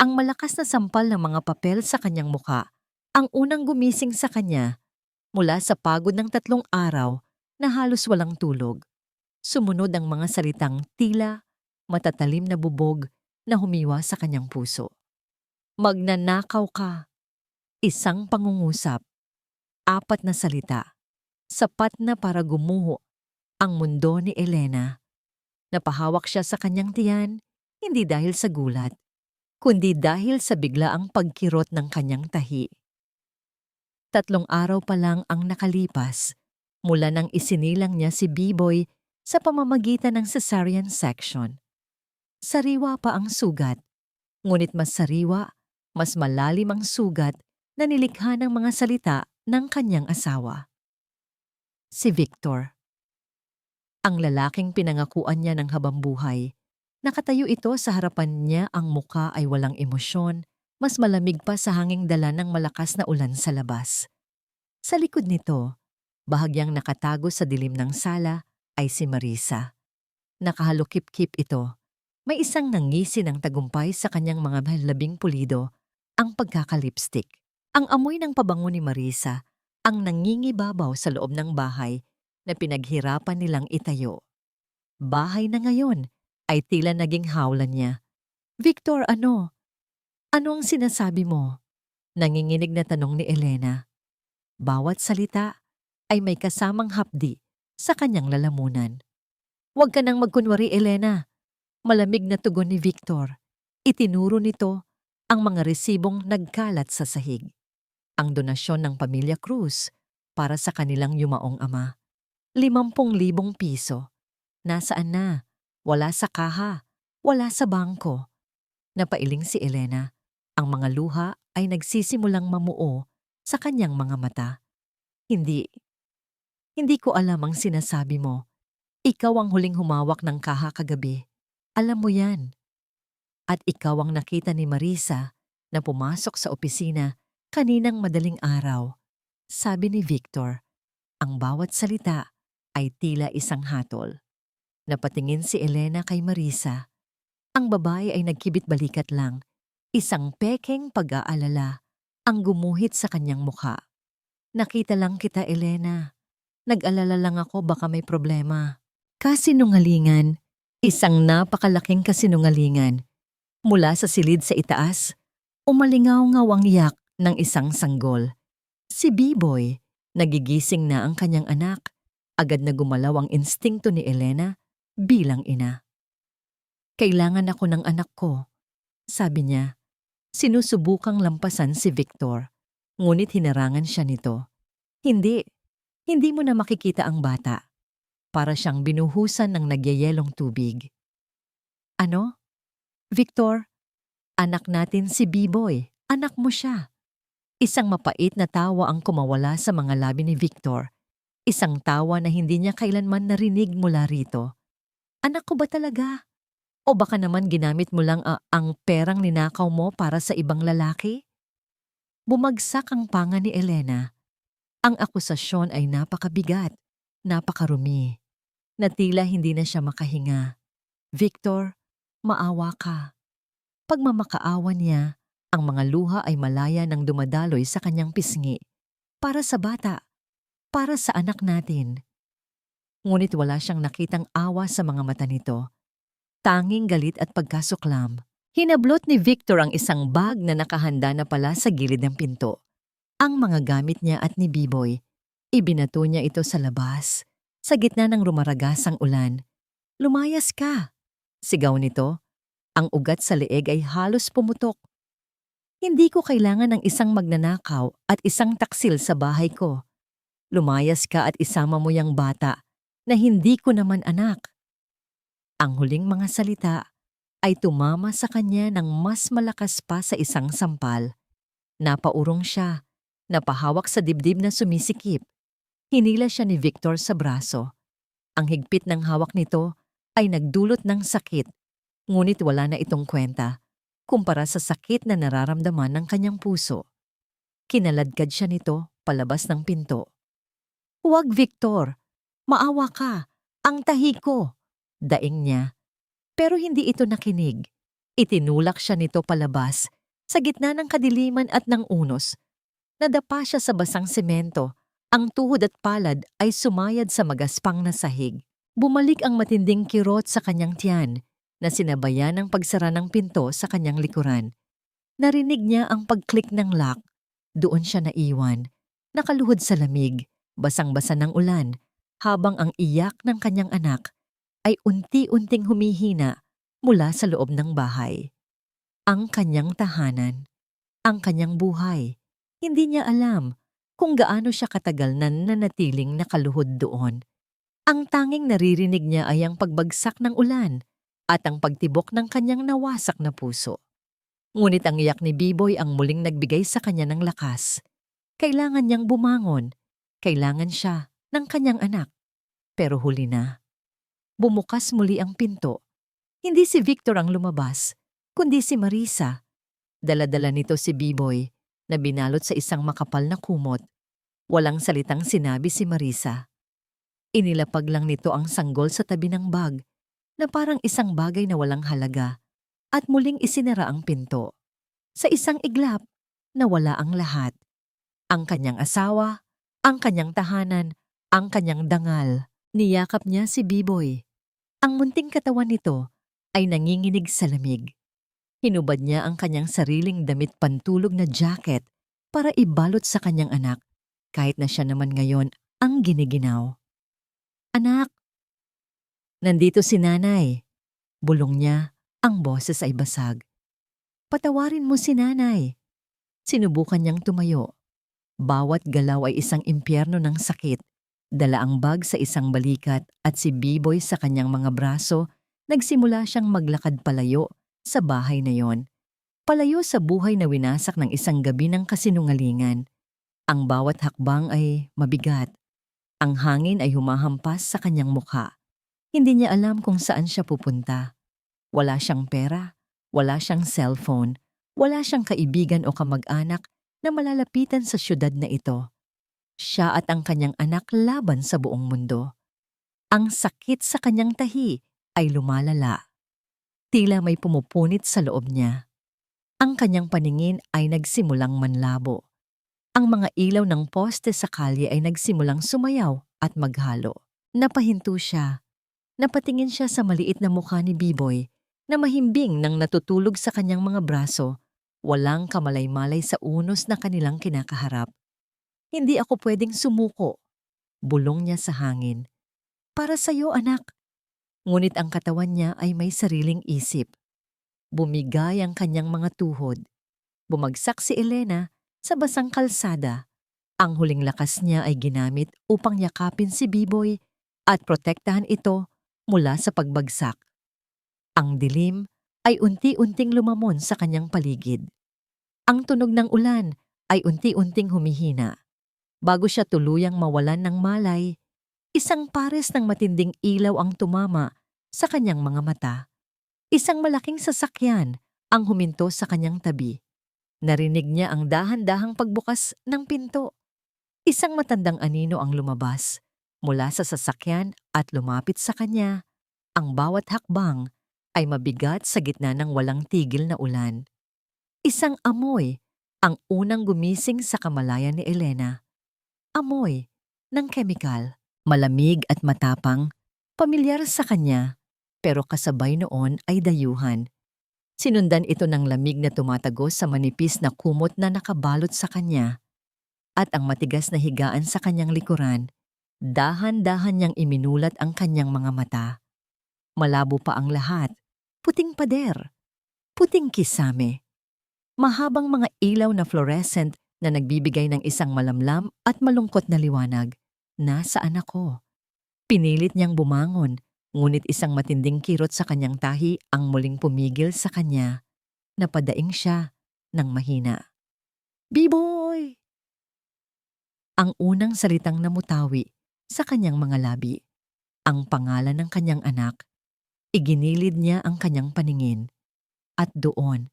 Ang malakas na sampal ng mga papel sa kanyang muka ang unang gumising sa kanya mula sa pagod ng 3 araw na halos walang tulog. Sumunod ang mga salitang tila matatalim na bubog na humiwa sa kanyang puso. Magnanakaw ka. Isang pangungusap. 4 na salita. Sapat na para gumuho ang mundo ni Elena. Napahawak siya sa kanyang tiyan, hindi dahil sa gulat, kundi dahil sa biglaang pagkirot ng kanyang tahi. 3 araw pa lang ang nakalipas mula nang isinilang niya si B-Boy sa pamamagitan ng cesarean section. Sariwa pa ang sugat, ngunit mas sariwa, mas malalim ang sugat na nilikha ng mga salita ng kanyang asawa. Si Victor. Ang lalaking pinangakuan niya ng habambuhay. Nakatayo ito sa harapan niya, ang muka ay walang emosyon, mas malamig pa sa hanging dala ng malakas na ulan sa labas. Sa likod nito, bahagyang nakatago sa dilim ng sala, ay si Marisa. Nakahalukip-kip ito. May isang nangisi ng tagumpay sa kanyang mga labing pulido, ang pagkakalipstick. Ang amoy ng pabango ni Marisa ang nangingibabaw sa loob ng bahay na pinaghirapan nilang itayo. Bahay na ngayon ay tila naging hawlan niya. Victor, ano? Ano ang sinasabi mo? Nanginginig na tanong ni Elena. Bawat salita ay may kasamang hapdi sa kanyang lalamunan. Huwag ka nang magkunwari, Elena. Malamig na tugon ni Victor. Itinuro nito ang mga resibong nagkalat sa sahig. Ang donasyon ng Pamilya Cruz para sa kanilang yumaong ama. 50,000 piso. Nasaan na? Wala sa kaha. Wala sa bangko. Napailing si Elena. Ang mga luha ay nagsisimulang mamuo sa kanyang mga mata. Hindi ko alam ang sinasabi mo. Ikaw ang huling humawak ng kaha kagabi. Alam mo yan. At ikaw ang nakita ni Marisa na pumasok sa opisina kaninang madaling araw. Sabi ni Victor, ang bawat salita ay tila isang hatol. Napatingin si Elena kay Marisa. Ang babae ay nagkibit balikat lang. Isang pekeng pag-aalala ang gumuhit sa kanyang mukha. Nakita lang kita, Elena. Nag-alala lang ako baka may problema. Kasinungalingan. Isang napakalaking kasinungalingan. Mula sa silid sa itaas, umalingaw-ngaw ang iyak ng isang sanggol. Si B-Boy, nagigising na ang kanyang anak. Agad na gumalaw ang instingto ni Elena bilang ina. Kailangan ako ng anak ko, sabi niya. Sinusubukang lampasan si Victor, ngunit hinarangan siya nito. Hindi mo na makikita ang bata. Para siyang binuhusan ng nagyayelong tubig. Ano? Victor, anak natin si B-Boy. Anak mo siya. Isang mapait na tawa ang kumawala sa mga labi ni Victor. Isang tawa na hindi niya kailanman narinig mula rito. Anak ko ba talaga? O baka naman ginamit mo lang ang perang ninakaw mo para sa ibang lalaki? Bumagsak ang panga ni Elena. Ang akusasyon ay napakabigat, napakarumi, na tila hindi na siya makahinga. Victor, maawa ka. Pagmamakaawa niya, ang mga luha ay malaya nang dumadaloy sa kanyang pisngi. Para sa bata, para sa anak natin. Ngunit wala siyang nakitang awa sa mga mata nito. Tanging galit at pagkasuklam. Hinablot ni Victor ang isang bag na nakahanda na pala sa gilid ng pinto. Ang mga gamit niya at ni B-Boy. Ibinato niya ito sa labas, sa gitna ng rumaragasang ulan. Lumayas ka! Sigaw nito. Ang ugat sa leeg ay halos pumutok. Hindi ko kailangan ng isang magnanakaw at isang taksil sa bahay ko. Lumayas ka at isama mo yang bata na hindi ko naman anak. Ang huling mga salita ay tumama sa kanya ng mas malakas pa sa isang sampal. Napaurong siya, napahawak sa dibdib na sumisikip. Hinila siya ni Victor sa braso. Ang higpit ng hawak nito ay nagdulot ng sakit, ngunit wala na itong kwenta kumpara sa sakit na nararamdaman ng kanyang puso. Kinaladkad siya nito palabas ng pinto. Huwag, Victor! Maawa ka! Ang tahi ko! Daing niya. Pero hindi ito nakinig. Itinulak siya nito palabas, sa gitna ng kadiliman at ng unos. Nadapa siya sa basang semento. Ang tuhod at palad ay sumayad sa magaspang na sahig. Bumalik ang matinding kirot sa kanyang tiyan, na sinabayan ng pagsara ng pinto sa kanyang likuran. Narinig niya ang pag-click ng lock. Doon siya naiwan, nakaluhod sa lamig, basang-basa ng ulan, habang ang iyak ng kanyang anak ay unti-unting humihina mula sa loob ng bahay. Ang kanyang tahanan, ang kanyang buhay. Hindi niya alam kung gaano siya katagal na nanatiling nakaluhod doon. Ang tanging naririnig niya ay ang pagbagsak ng ulan at ang pagtibok ng kanyang nawasak na puso. Ngunit ang iyak ni Biboy ang muling nagbigay sa kanya ng lakas. Kailangan niyang bumangon. Kailangan siya ng kanyang anak. Pero huli na. Bumukas muli ang pinto. Hindi si Victor ang lumabas, kundi si Marisa. Dala-dala nito si Biboy na binalot sa isang makapal na kumot. Walang salitang sinabi si Marisa. Inilapag lang nito ang sanggol sa tabi ng bag na parang isang bagay na walang halaga at muling isinara ang pinto. Sa isang iglap, nawala ang lahat. Ang kanyang asawa, ang kanyang tahanan, ang kanyang dangal. Niyakap niya si Biboy. Ang munting katawan nito ay nanginginig sa lamig. Hinubad niya ang kanyang sariling damit pantulog na jacket para ibalot sa kanyang anak, kahit na siya naman ngayon ang giniginaw. Anak! Nandito si nanay. Bulong niya, ang boses ay basag. Patawarin mo si nanay. Sinubukan niyang tumayo. Bawat galaw ay isang impyerno ng sakit. Dala ang bag sa isang balikat at si Biboy sa kanyang mga braso, nagsimula siyang maglakad palayo sa bahay na yon. Palayo sa buhay na winasak ng isang gabi ng kasinungalingan. Ang bawat hakbang ay mabigat. Ang hangin ay humahampas sa kanyang mukha. Hindi niya alam kung saan siya pupunta. Wala siyang pera, wala siyang cellphone, wala siyang kaibigan o kamag-anak na malalapitan sa syudad na ito. Siya at ang kanyang anak laban sa buong mundo. Ang sakit sa kanyang tahi ay lumalala. Tila may pumupunit sa loob niya. Ang kanyang paningin ay nagsimulang manlabo. Ang mga ilaw ng poste sa kalye ay nagsimulang sumayaw at maghalo. Napahinto siya. Napatingin siya sa maliit na mukha ni Biboy na mahimbing nang natutulog sa kanyang mga braso, walang kamalay-malay sa unos na kanilang kinakaharap. Hindi ako pwedeng sumuko, bulong niya sa hangin. Para sa'yo, anak. Ngunit ang katawan niya ay may sariling isip. Bumigay ang kanyang mga tuhod. Bumagsak si Elena sa basang kalsada. Ang huling lakas niya ay ginamit upang yakapin si Biboy at protektahan ito mula sa pagbagsak. Ang dilim ay unti-unting lumamon sa kanyang paligid. Ang tunog ng ulan ay unti-unting humihina. Bago siya tuluyang mawalan ng malay, isang pares ng matinding ilaw ang tumama sa kanyang mga mata. Isang malaking sasakyan ang huminto sa kanyang tabi. Narinig niya ang dahan-dahang pagbukas ng pinto. Isang matandang anino ang lumabas mula sa sasakyan at lumapit sa kanya. Ang bawat hakbang ay mabigat sa gitna ng walang tigil na ulan. Isang amoy ang unang gumising sa kamalayan ni Elena. Amoy ng kemikal, malamig at matapang, pamilyar sa kanya, pero kasabay noon ay dayuhan. Sinundan ito ng lamig na tumatagos sa manipis na kumot na nakabalot sa kanya. At ang matigas na higaan sa kanyang likuran, dahan-dahan niyang iminulat ang kanyang mga mata. Malabo pa ang lahat, puting pader, puting kisame. Mahabang mga ilaw na fluorescent na nagbibigay ng isang malamlam at malungkot na liwanag. Nasaan ako? Pinilit niyang bumangon, ngunit isang matinding kirot sa kanyang tahi ang muling pumigil sa kanya. Napadaing siya ng mahina. Biboy! Ang unang salitang namutawi sa kanyang mga labi. Ang pangalan ng kanyang anak. Iginilid niya ang kanyang paningin. At doon,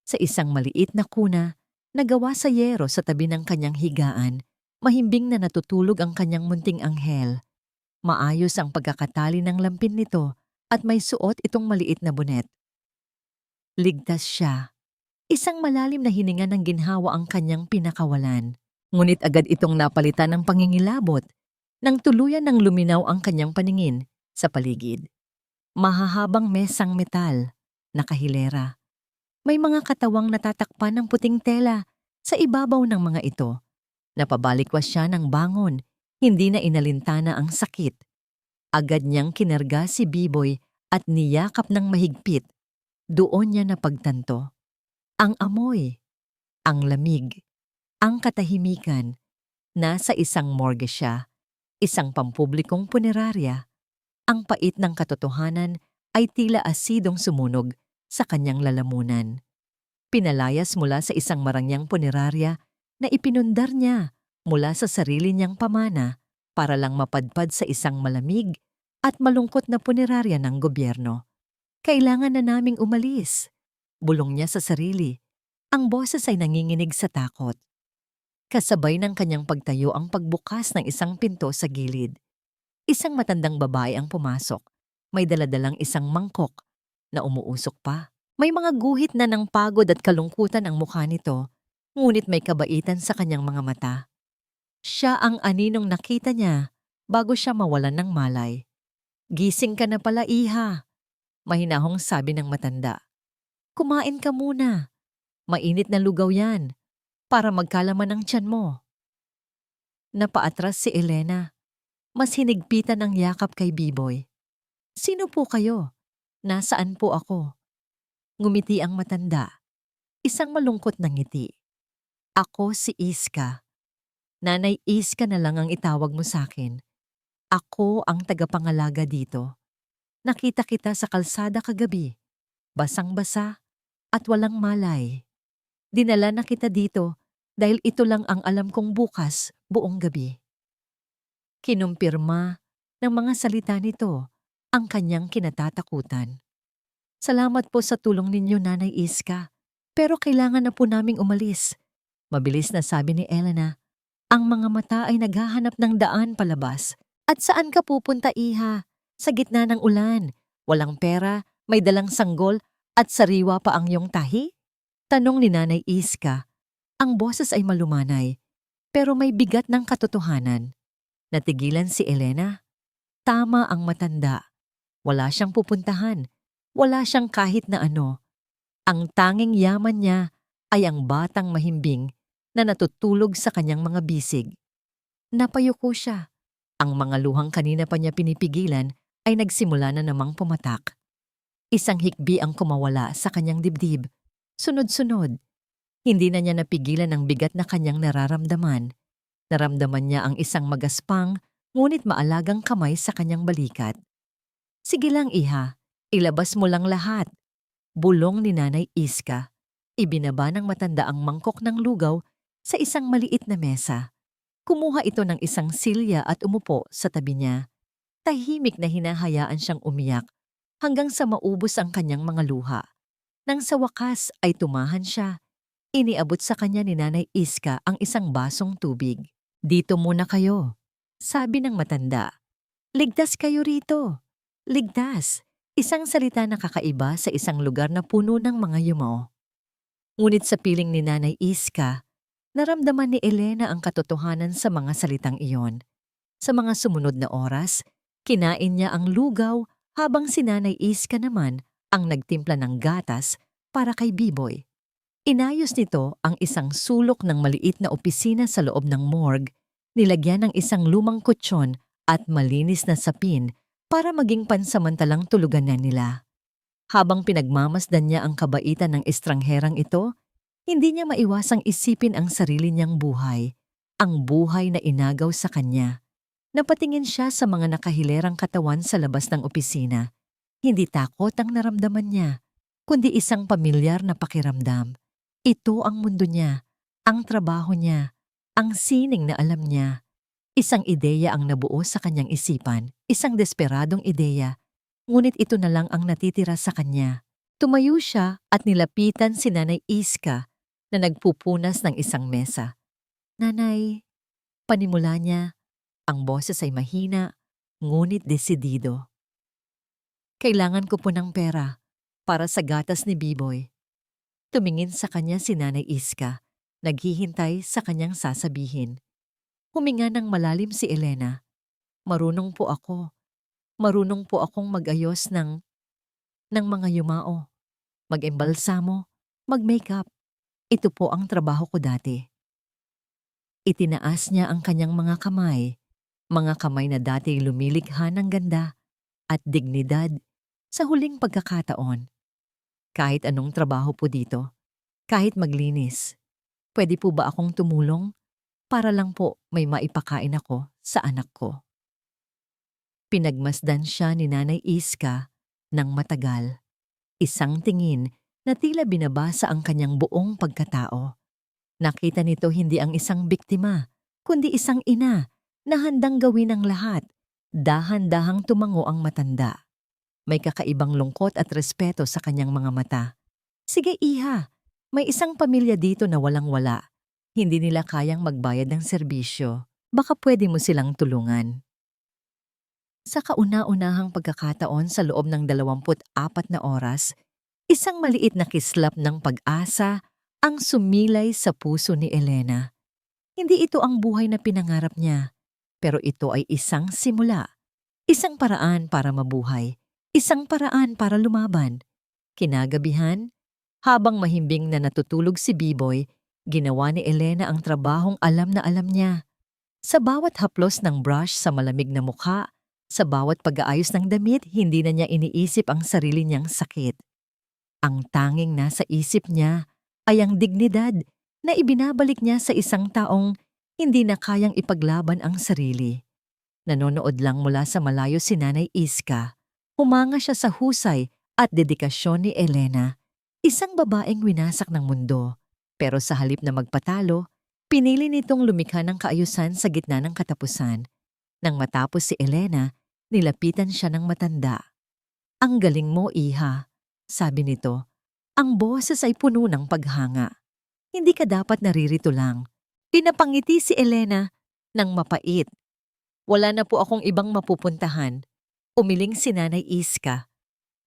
sa isang maliit na kuna na gawa sa yero sa tabi ng kanyang higaan, mahimbing na natutulog ang kanyang munting anghel. Maayos ang pagkakatali ng lampin nito at may suot itong maliit na bonet. Ligtas siya. Isang malalim na hininga ng ginhawa ang kanyang pinakawalan. Ngunit agad itong napalitan ng pangingilabot nang tuluyan ng luminaw ang kanyang paningin sa paligid. Mahahabang mesang metal, nakahilera. May mga katawang natatakpan ng puting tela sa ibabaw ng mga ito. Napabalikwas siya ng bangon, hindi na inalintana ang sakit. Agad niyang kinarga si Biboy at niyakap ng mahigpit. Doon niya napagtanto. Ang amoy, ang lamig, ang katahimikan. Nasa isang morgue siya, isang pampublikong punerarya. Ang pait ng katotohanan ay tila asidong sumunog sa kanyang lalamunan. Pinalayas mula sa isang marangyang punerarya na ipinundar niya mula sa sarili niyang pamana para lang mapadpad sa isang malamig at malungkot na punerarya ng gobyerno. Kailangan na naming umalis. Bulong niya sa sarili. Ang boses ay nanginginig sa takot. Kasabay ng kanyang pagtayo ang pagbukas ng isang pinto sa gilid. Isang matandang babae ang pumasok. May daladalang isang mangkok na umuusok pa. May mga guhit na ng pagod at kalungkutan ang mukha nito, ngunit may kabaitan sa kanyang mga mata. Siya ang aninong nakita niya bago siya mawalan ng malay. Gising ka na pala, iha. Mahinahong sabi ng matanda. Kumain ka muna. Mainit na lugaw yan para magkalaman ang tiyan mo. Napaatras si Elena. Mas hinigpitan ang yakap kay Biboy. Sino po kayo? Nasaan po ako? Ngumiti ang matanda. Isang malungkot na ngiti. Ako si Iska. Nanay Iska na lang ang itawag mo sa akin. Ako ang tagapangalaga dito. Nakita kita sa kalsada kagabi. Basang-basa at walang malay. Dinala na kita dito dahil ito lang ang alam kong bukas buong gabi. Kinumpirma ng mga salita nito ang kanyang kinatatakutan. Salamat po sa tulong ninyo, Nanay Iska. Pero kailangan na po naming umalis. Mabilis na sabi ni Elena. Ang mga mata ay naghahanap ng daan palabas. At saan ka pupunta, iha? Sa gitna ng ulan. Walang pera, may dalang sanggol at sariwa pa ang iyong tahi? Tanong ni Nanay Iska. Ang boses ay malumanay, pero may bigat ng katotohanan. Natigilan si Elena. Tama ang matanda. Wala siyang pupuntahan. Wala siyang kahit na ano. Ang tanging yaman niya ay ang batang mahimbing na natutulog sa kanyang mga bisig. Napayuko siya. Ang mga luhang kanina pa niya pinipigilan ay nagsimula na namang pumatak. Isang hikbi ang kumawala sa kanyang dibdib. Sunod-sunod. Hindi na niya napigilan ang bigat na kanyang nararamdaman. Naramdaman niya ang isang magaspang, ngunit maalagang kamay sa kanyang balikat. Sige lang, iha. Ilabas mo lang lahat. Bulong ni Nanay Iska. Ibinaba ng matanda ang mangkok ng lugaw sa isang maliit na mesa. Kumuha ito ng isang silya at umupo sa tabi niya. Tahimik na hinahayaan siyang umiyak hanggang sa maubos ang kanyang mga luha. Nang sa wakas ay tumahan siya. Iniabot sa kanya ni Nanay Iska ang isang basong tubig. Dito muna kayo, sabi ng matanda. Ligtas kayo rito. Ligtas. Isang salita na kakaiba sa isang lugar na puno ng mga yumao. Ngunit sa piling ni Nanay Iska, naramdaman ni Elena ang katotohanan sa mga salitang iyon. Sa mga sumunod na oras, kinain niya ang lugaw habang si Nanay Iska naman ang nagtimpla ng gatas para kay Biboy. Inayos nito ang isang sulok ng maliit na opisina sa loob ng morgue, nilagyan ng isang lumang kutsyon at malinis na sapin para maging pansamantalang tulugan na nila. Habang pinagmamasdan niya ang kabaitan ng estrangherang ito, hindi niya maiwasang isipin ang sarili niyang buhay, ang buhay na inagaw sa kanya. Napatingin siya sa mga nakahilerang katawan sa labas ng opisina. Hindi takot ang naramdaman niya, kundi isang pamilyar na pakiramdam. Ito ang mundo niya, ang trabaho niya, ang sining na alam niya. Isang ideya ang nabuo sa kanyang isipan, isang desperadong ideya, ngunit ito na lang ang natitira sa kanya. Tumayo siya at nilapitan si Nanay Iska na nagpupunas ng isang mesa. Nanay, panimula niya, ang boses ay mahina, ngunit desidido. Kailangan ko po ng pera. para sa gatas ni Biboy. Tumingin sa kanya si Nanay Iska, naghihintay sa kanyang sasabihin. Huminga ng malalim si Elena. Marunong po ako. Marunong po akong mag-ayos ng mga yumao, mag-embalsamo, mag-makeup. Ito po ang trabaho ko dati. Itinaas niya ang kanyang mga kamay na dati lumilikha ng ganda at dignidad sa huling pagkakataon. Kahit anong trabaho po dito, kahit maglinis, pwede po ba akong tumulong para lang po may maipakain ako sa anak ko? Pinagmasdan siya ni Nanay Iska ng matagal. Isang tingin na tila binabasa ang kanyang buong pagkatao. Nakita nito hindi ang isang biktima, kundi isang ina na handang gawin ang lahat. Dahan-dahang tumango ang matanda. May kakaibang lungkot at respeto sa kanyang mga mata. Sige iha, may isang pamilya dito na walang-wala. Hindi nila kayang magbayad ng serbisyo. Baka pwede mo silang tulungan. Sa kauna-unahang pagkakataon sa loob ng 24 na oras, isang maliit na kislap ng pag-asa ang sumilay sa puso ni Elena. Hindi ito ang buhay na pinangarap niya, pero ito ay isang simula. Isang paraan para mabuhay, isang paraan para lumaban. Kinagabihan, habang mahimbing na natutulog si Biboy, ginawa ni Elena ang trabahong alam na alam niya. Sa bawat haplos ng brush sa malamig na mukha, sa bawat pag-aayos ng damit, hindi na niya iniisip ang sarili niyang sakit. Ang tanging nasa isip niya ay ang dignidad na ibinabalik niya sa isang taong hindi na kayang ipaglaban ang sarili. Nanonood lang mula sa malayo si Nanay Iska. Humanga siya sa husay at dedikasyon ni Elena, isang babaeng winasak ng mundo. Pero sa halip na magpatalo, pinili nitong lumikha ng kaayusan sa gitna ng katapusan. Nang matapos si Elena, nilapitan siya ng matanda. Ang galing mo, iha, sabi nito. Ang boses ay puno ng paghanga. Hindi ka dapat naririto lang. Pinapangiti si Elena ng mapait. Wala na po akong ibang mapupuntahan. Umiling si Nanay Iska.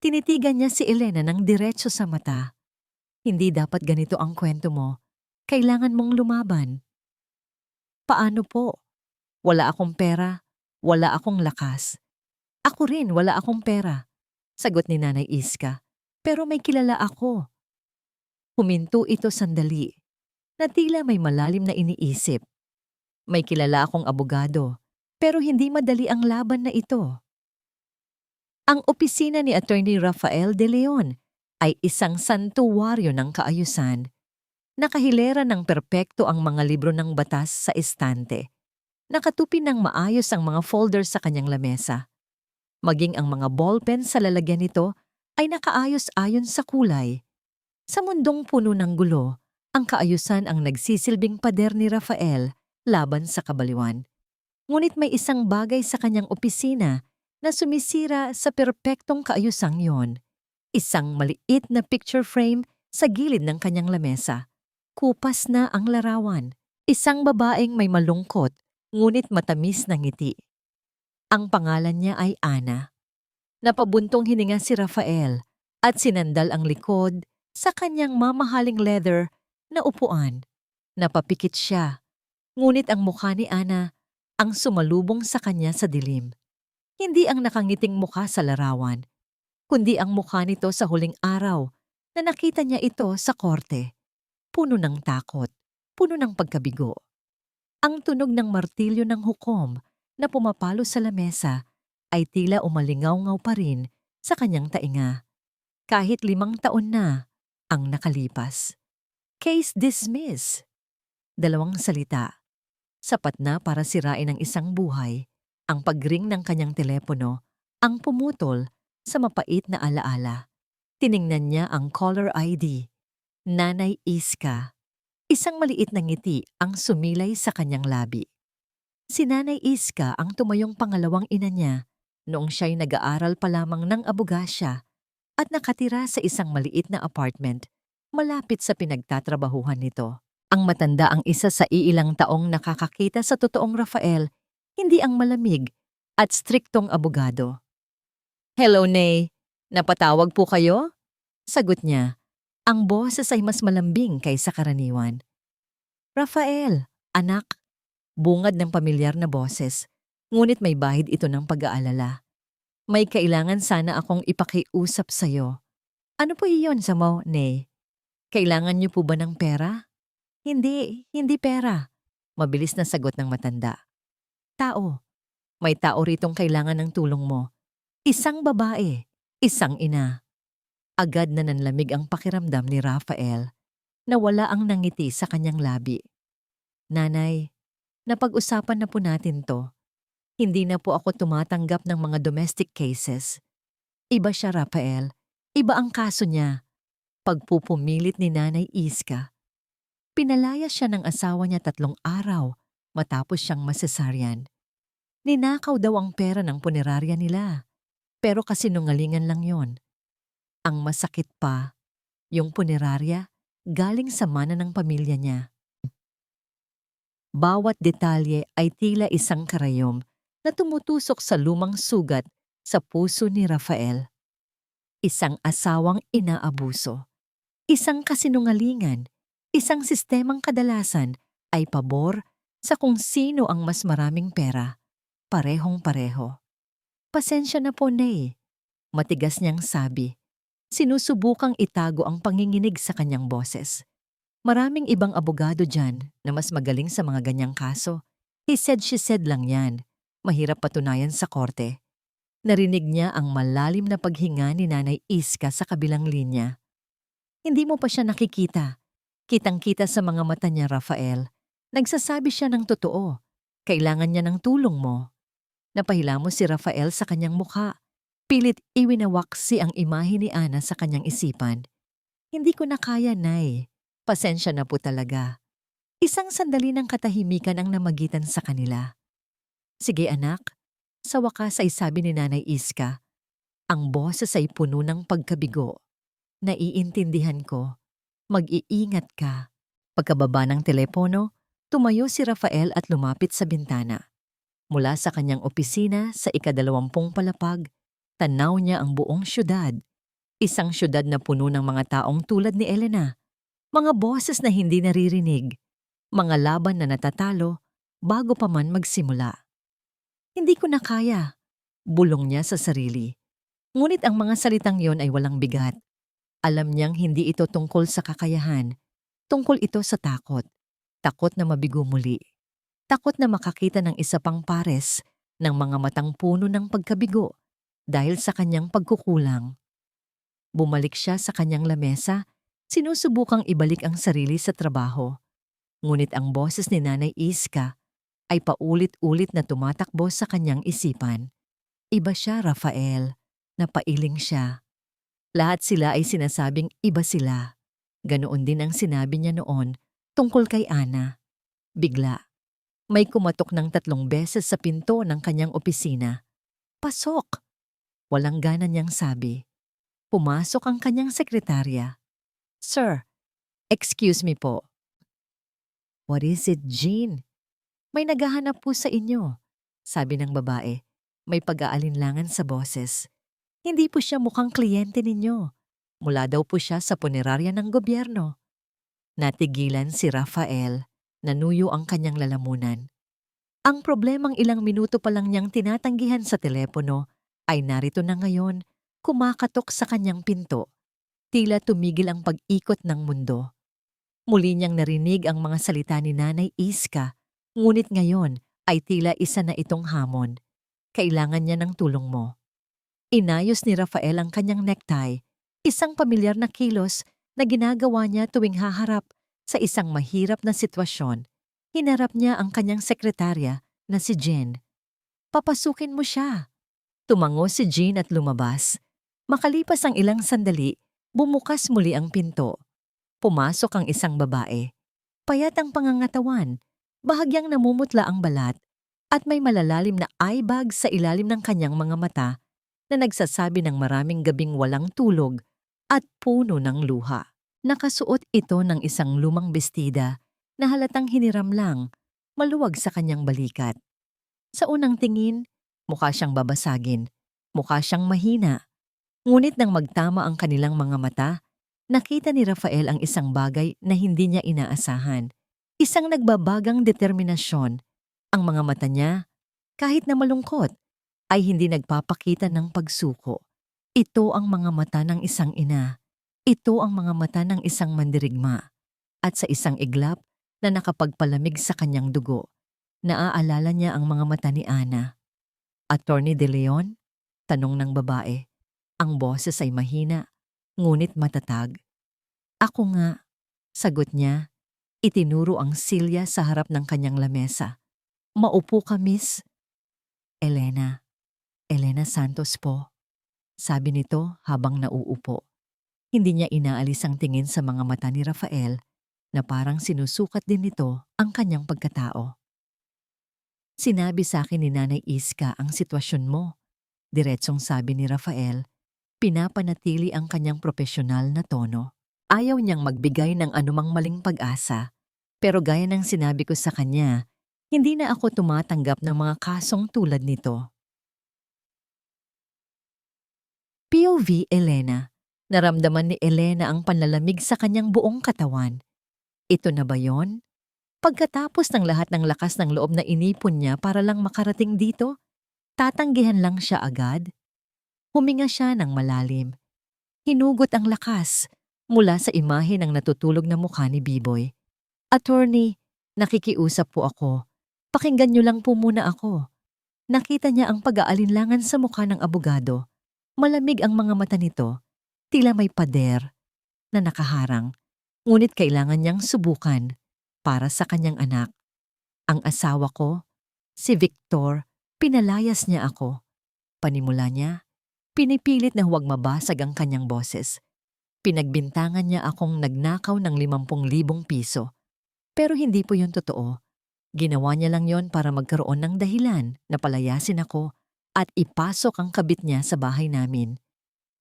Tinitigan niya si Elena ng diretso sa mata. Hindi dapat ganito ang kwento mo. Kailangan mong lumaban. Paano po? Wala akong pera. Wala akong lakas. Ako rin, wala akong pera. Sagot ni Nanay Iska. Pero may kilala ako. Huminto ito sandali, na tila may malalim na iniisip. May kilala akong abogado, pero hindi madali ang laban na ito. Ang opisina ni Attorney Rafael De Leon ay isang santuwaryo ng kaayusan. Nakahilera ng perpekto ang mga libro ng batas sa estante. Nakatupi ng maayos ang mga folder sa kanyang lamesa. Maging ang mga ballpen sa lalagyan nito ay nakaayos ayon sa kulay. Sa mundong puno ng gulo, ang kaayusan ang nagsisilbing pader ni Rafael laban sa kabaliwan. Ngunit may isang bagay sa kanyang opisina na sumisira sa perpektong kaayusang yon. Isang maliit na picture frame sa gilid ng kanyang lamesa. Kupas na ang larawan. Isang babaeng may malungkot, ngunit matamis na ngiti. Ang pangalan niya ay Ana. Napabuntong hininga si Rafael at sinandal ang likod sa kanyang mamahaling leather na upuan. Napapikit siya, ngunit ang mukha ni Ana ang sumalubong sa kanya sa dilim. Hindi ang nakangiting mukha sa larawan, kundi ang mukha nito sa huling araw na nakita niya ito sa korte. Puno ng takot, puno ng pagkabigo. Ang tunog ng martilyo ng hukom na pumapalo sa lamesa ay tila umalingaw-ngaw pa rin sa kanyang tainga. Kahit 5 taon na ang nakalipas. Case dismissed. 2 salita. Sapat na para sirain ang isang buhay. Ang pagring ng kanyang telepono ang pumutol sa mapait na alaala. Tiningnan niya ang caller ID. Nanay Iska. Isang maliit na ngiti ang sumilay sa kanyang labi. Si Nanay Iska ang tumayong pangalawang ina niya noong siya'y nag-aaral pa lamang ng abogasya at nakatira sa isang maliit na apartment malapit sa pinagtatrabahuhan nito. Ang matanda ang isa sa iilang taong nakakakita sa totoong Rafael, hindi ang malamig at striktong abogado. Hello, Nay. Napatawag po kayo? Sagot niya, ang boses ay mas malambing kaysa karaniwan. Rafael, anak, bungad ng pamilyar na boses, ngunit may bahid ito ng pag-aalala. May kailangan sana akong ipakiusap sa'yo. Ano po iyon sa mo, Nay? Kailangan niyo po ba ng pera? Hindi pera. Mabilis na sagot ng matanda. Tao. May tao ritong kailangan ng tulong mo. Isang babae, isang ina. Agad na nanlamig ang pakiramdam ni Rafael na wala ang nangiti sa kanyang labi. Nanay, napag-usapan na po natin to. Hindi na po ako tumatanggap ng mga domestic cases. Iba siya, Rafael. Iba ang kaso niya. Pagpupumilit ni Nanay Iska. Pinalaya siya ng asawa niya 3 araw matapos siyang masesaryan. Ninakaw daw ang pera ng punerarya nila. Pero kasinungalingan lang yon. Ang masakit pa, yung punerarya galing sa mana ng pamilya niya. Bawat detalye ay tila isang karayom na tumutusok sa lumang sugat sa puso ni Rafael. Isang asawang inaabuso, isang kasinungalingan, isang sistemang kadalasan ay pabor sa kung sino ang mas maraming pera, parehong-pareho. Pasensya na po, Nay. Matigas niyang sabi. Sinusubukang itago ang panginginig sa kanyang boses. Maraming ibang abogado dyan na mas magaling sa mga ganyang kaso. He said, she said lang yan. Mahirap patunayan sa korte. Narinig niya ang malalim na paghinga ni Nanay Iska sa kabilang linya. Hindi mo pa siya nakikita. Kitang-kita sa mga mata niya, Rafael. Nagsasabi siya ng totoo. Kailangan niya ng tulong mo. Napahilamos si Rafael sa kanyang mukha. Pilit iwinawaksi ang imahe ni Ana sa kanyang isipan. Hindi ko na kaya, Nay. Pasensya na po talaga. Isang sandali ng katahimikan ang namagitan sa kanila. Sige anak, sa wakas ay sabi ni Nanay Iska. Ang boses ay puno ng pagkabigo. Naiintindihan ko. Mag-iingat ka. Pagkababa ng telepono, tumayo si Rafael at lumapit sa bintana. Mula sa kanyang opisina sa 20 palapag, tanaw niya ang buong syudad. Isang syudad na puno ng mga taong tulad ni Elena. Mga boses na hindi naririnig. Mga laban na natatalo bago pa man magsimula. Hindi ko na kaya. Bulong niya sa sarili. Ngunit ang mga salitang yon ay walang bigat. Alam niyang hindi ito tungkol sa kakayahan. Tungkol ito sa takot. Takot na mabigo muli. Takot na makakita ng isa pang pares ng mga matang puno ng pagkabigo dahil sa kanyang pagkukulang. Bumalik siya sa kanyang lamesa, sinusubukang ibalik ang sarili sa trabaho. Ngunit ang boses ni Nanay Iska ay paulit-ulit na tumatakbo sa kanyang isipan. Iba siya, Rafael. Napailing siya. Lahat sila ay sinasabing iba sila. Ganoon din ang sinabi niya noon tungkol kay Ana. Bigla, may kumatok ng 3 beses sa pinto ng kanyang opisina. Pasok! Walang gana niyang sabi. Pumasok ang kanyang sekretarya. Sir, excuse me po. What is it, Jean? May naghahanap po sa inyo, sabi ng babae. May pag-aalinlangan sa boses. Hindi po siya mukhang kliyente ninyo. Mula daw po siya sa punerarya ng gobyerno. Natigilan si Rafael. Nanuyo ang kanyang lalamunan. Ang problemang ilang minuto pa lang niyang tinatanggihan sa telepono ay narito na ngayon, kumakatok sa kanyang pinto. Tila tumigil ang pag-ikot ng mundo. Muli niyang narinig ang mga salita ni Nanay Iska, ngunit ngayon ay tila isa na itong hamon. Kailangan niya ng tulong mo. Inayos ni Rafael ang kanyang necktie, isang pamilyar na kilos na ginagawa niya tuwing haharap sa isang mahirap na sitwasyon. Hinarap niya ang kanyang sekretarya na si Jean. Papasukin mo siya. Tumango si Jean at lumabas. Makalipas ang ilang sandali, bumukas muli ang pinto. Pumasok ang isang babae. Payat ang pangangatawan, bahagyang namumutla ang balat, at may malalalim na eye bag sa ilalim ng kanyang mga mata na nagsasabi ng maraming gabing walang tulog at puno ng luha. Nakasuot ito ng isang lumang bestida na halatang hiniram lang, maluwag sa kanyang balikat. Sa unang tingin, mukha siyang babasagin, mukha siyang mahina. Ngunit nang magtama ang kanilang mga mata, nakita ni Rafael ang isang bagay na hindi niya inaasahan. Isang nagbabagang determinasyon. Ang mga mata niya, kahit na malungkot, ay hindi nagpapakita ng pagsuko. Ito ang mga mata ng isang ina. Ito ang mga mata ng isang mandirigma. At sa isang iglap na nakapagpalamig sa kanyang dugo, naaalala niya ang mga mata ni Ana. Attorney De Leon? Tanong ng babae. Ang boses ay mahina, ngunit matatag. Ako nga, sagot niya. Itinuro ang silya sa harap ng kanyang lamesa. Maupo ka, miss. Elena. Elena Santos po. Sabi nito habang nauupo. Hindi niya inaalis ang tingin sa mga mata ni Rafael na parang sinusukat din nito ang kanyang pagkatao. Sinabi sa akin ni Nanay Iska ang sitwasyon mo. Diretsong sabi ni Rafael, pinapanatili ang kanyang propesyonal na tono. Ayaw niyang magbigay ng anumang maling pag-asa. Pero gaya ng sinabi ko sa kanya, hindi na ako tumatanggap ng mga kasong tulad nito. POV Elena. Naramdaman ni Elena ang panlalamig sa kanyang buong katawan. Ito na ba yon? Pagkatapos ng lahat ng lakas ng loob na inipon niya para lang makarating dito, tatanggihan lang siya agad? Huminga siya ng malalim. Hinugot ang lakas mula sa imahe ng natutulog na mukha ni Biboy. Attorney, nakikiusap po ako. Pakinggan niyo lang po muna ako. Nakita niya ang pag-aalinlangan sa mukha ng abogado. Malamig ang mga mata nito, tila may pader na nakaharang. Ngunit kailangan niyang subukan para sa kanyang anak. Ang asawa ko, si Victor, pinalayas niya ako. Panimula niya, pinipilit na huwag mabasag ang kanyang boses. Pinagbintangan niya akong nagnakaw ng 50,000 piso. Pero hindi po yun totoo. Ginawa niya lang yon para magkaroon ng dahilan na palayasin ako at ipasok ang kabit niya sa bahay namin.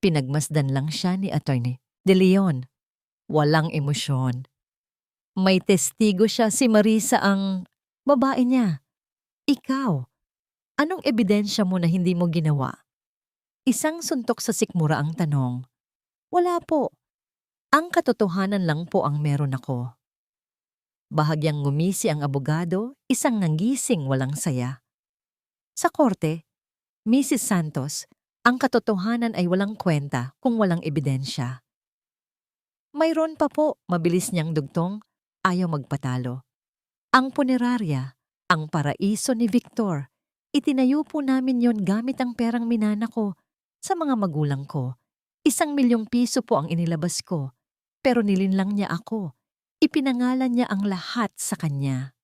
Pinagmasdan lang siya ni Attorney De Leon. Walang emosyon. May testigo siya, si Marisa ang babae niya. Ikaw, anong ebidensya mo na hindi mo ginawa? Isang suntok sa sikmura ang tanong. Wala po. Ang katotohanan lang po ang meron ako. Bahagyang ngumisi ang abogado, isang nanggising walang saya. Sa korte, Mrs. Santos, ang katotohanan ay walang kwenta kung walang ebidensya. Mayroon pa po, mabilis niyang dugtong, ayaw magpatalo. Ang punerarya, ang paraiso ni Victor, itinayo po namin yon gamit ang perang minana ko sa mga magulang ko. 1,000,000 piso po ang inilabas ko, pero nilinlang niya ako. Ipinangalan niya ang lahat sa kanya.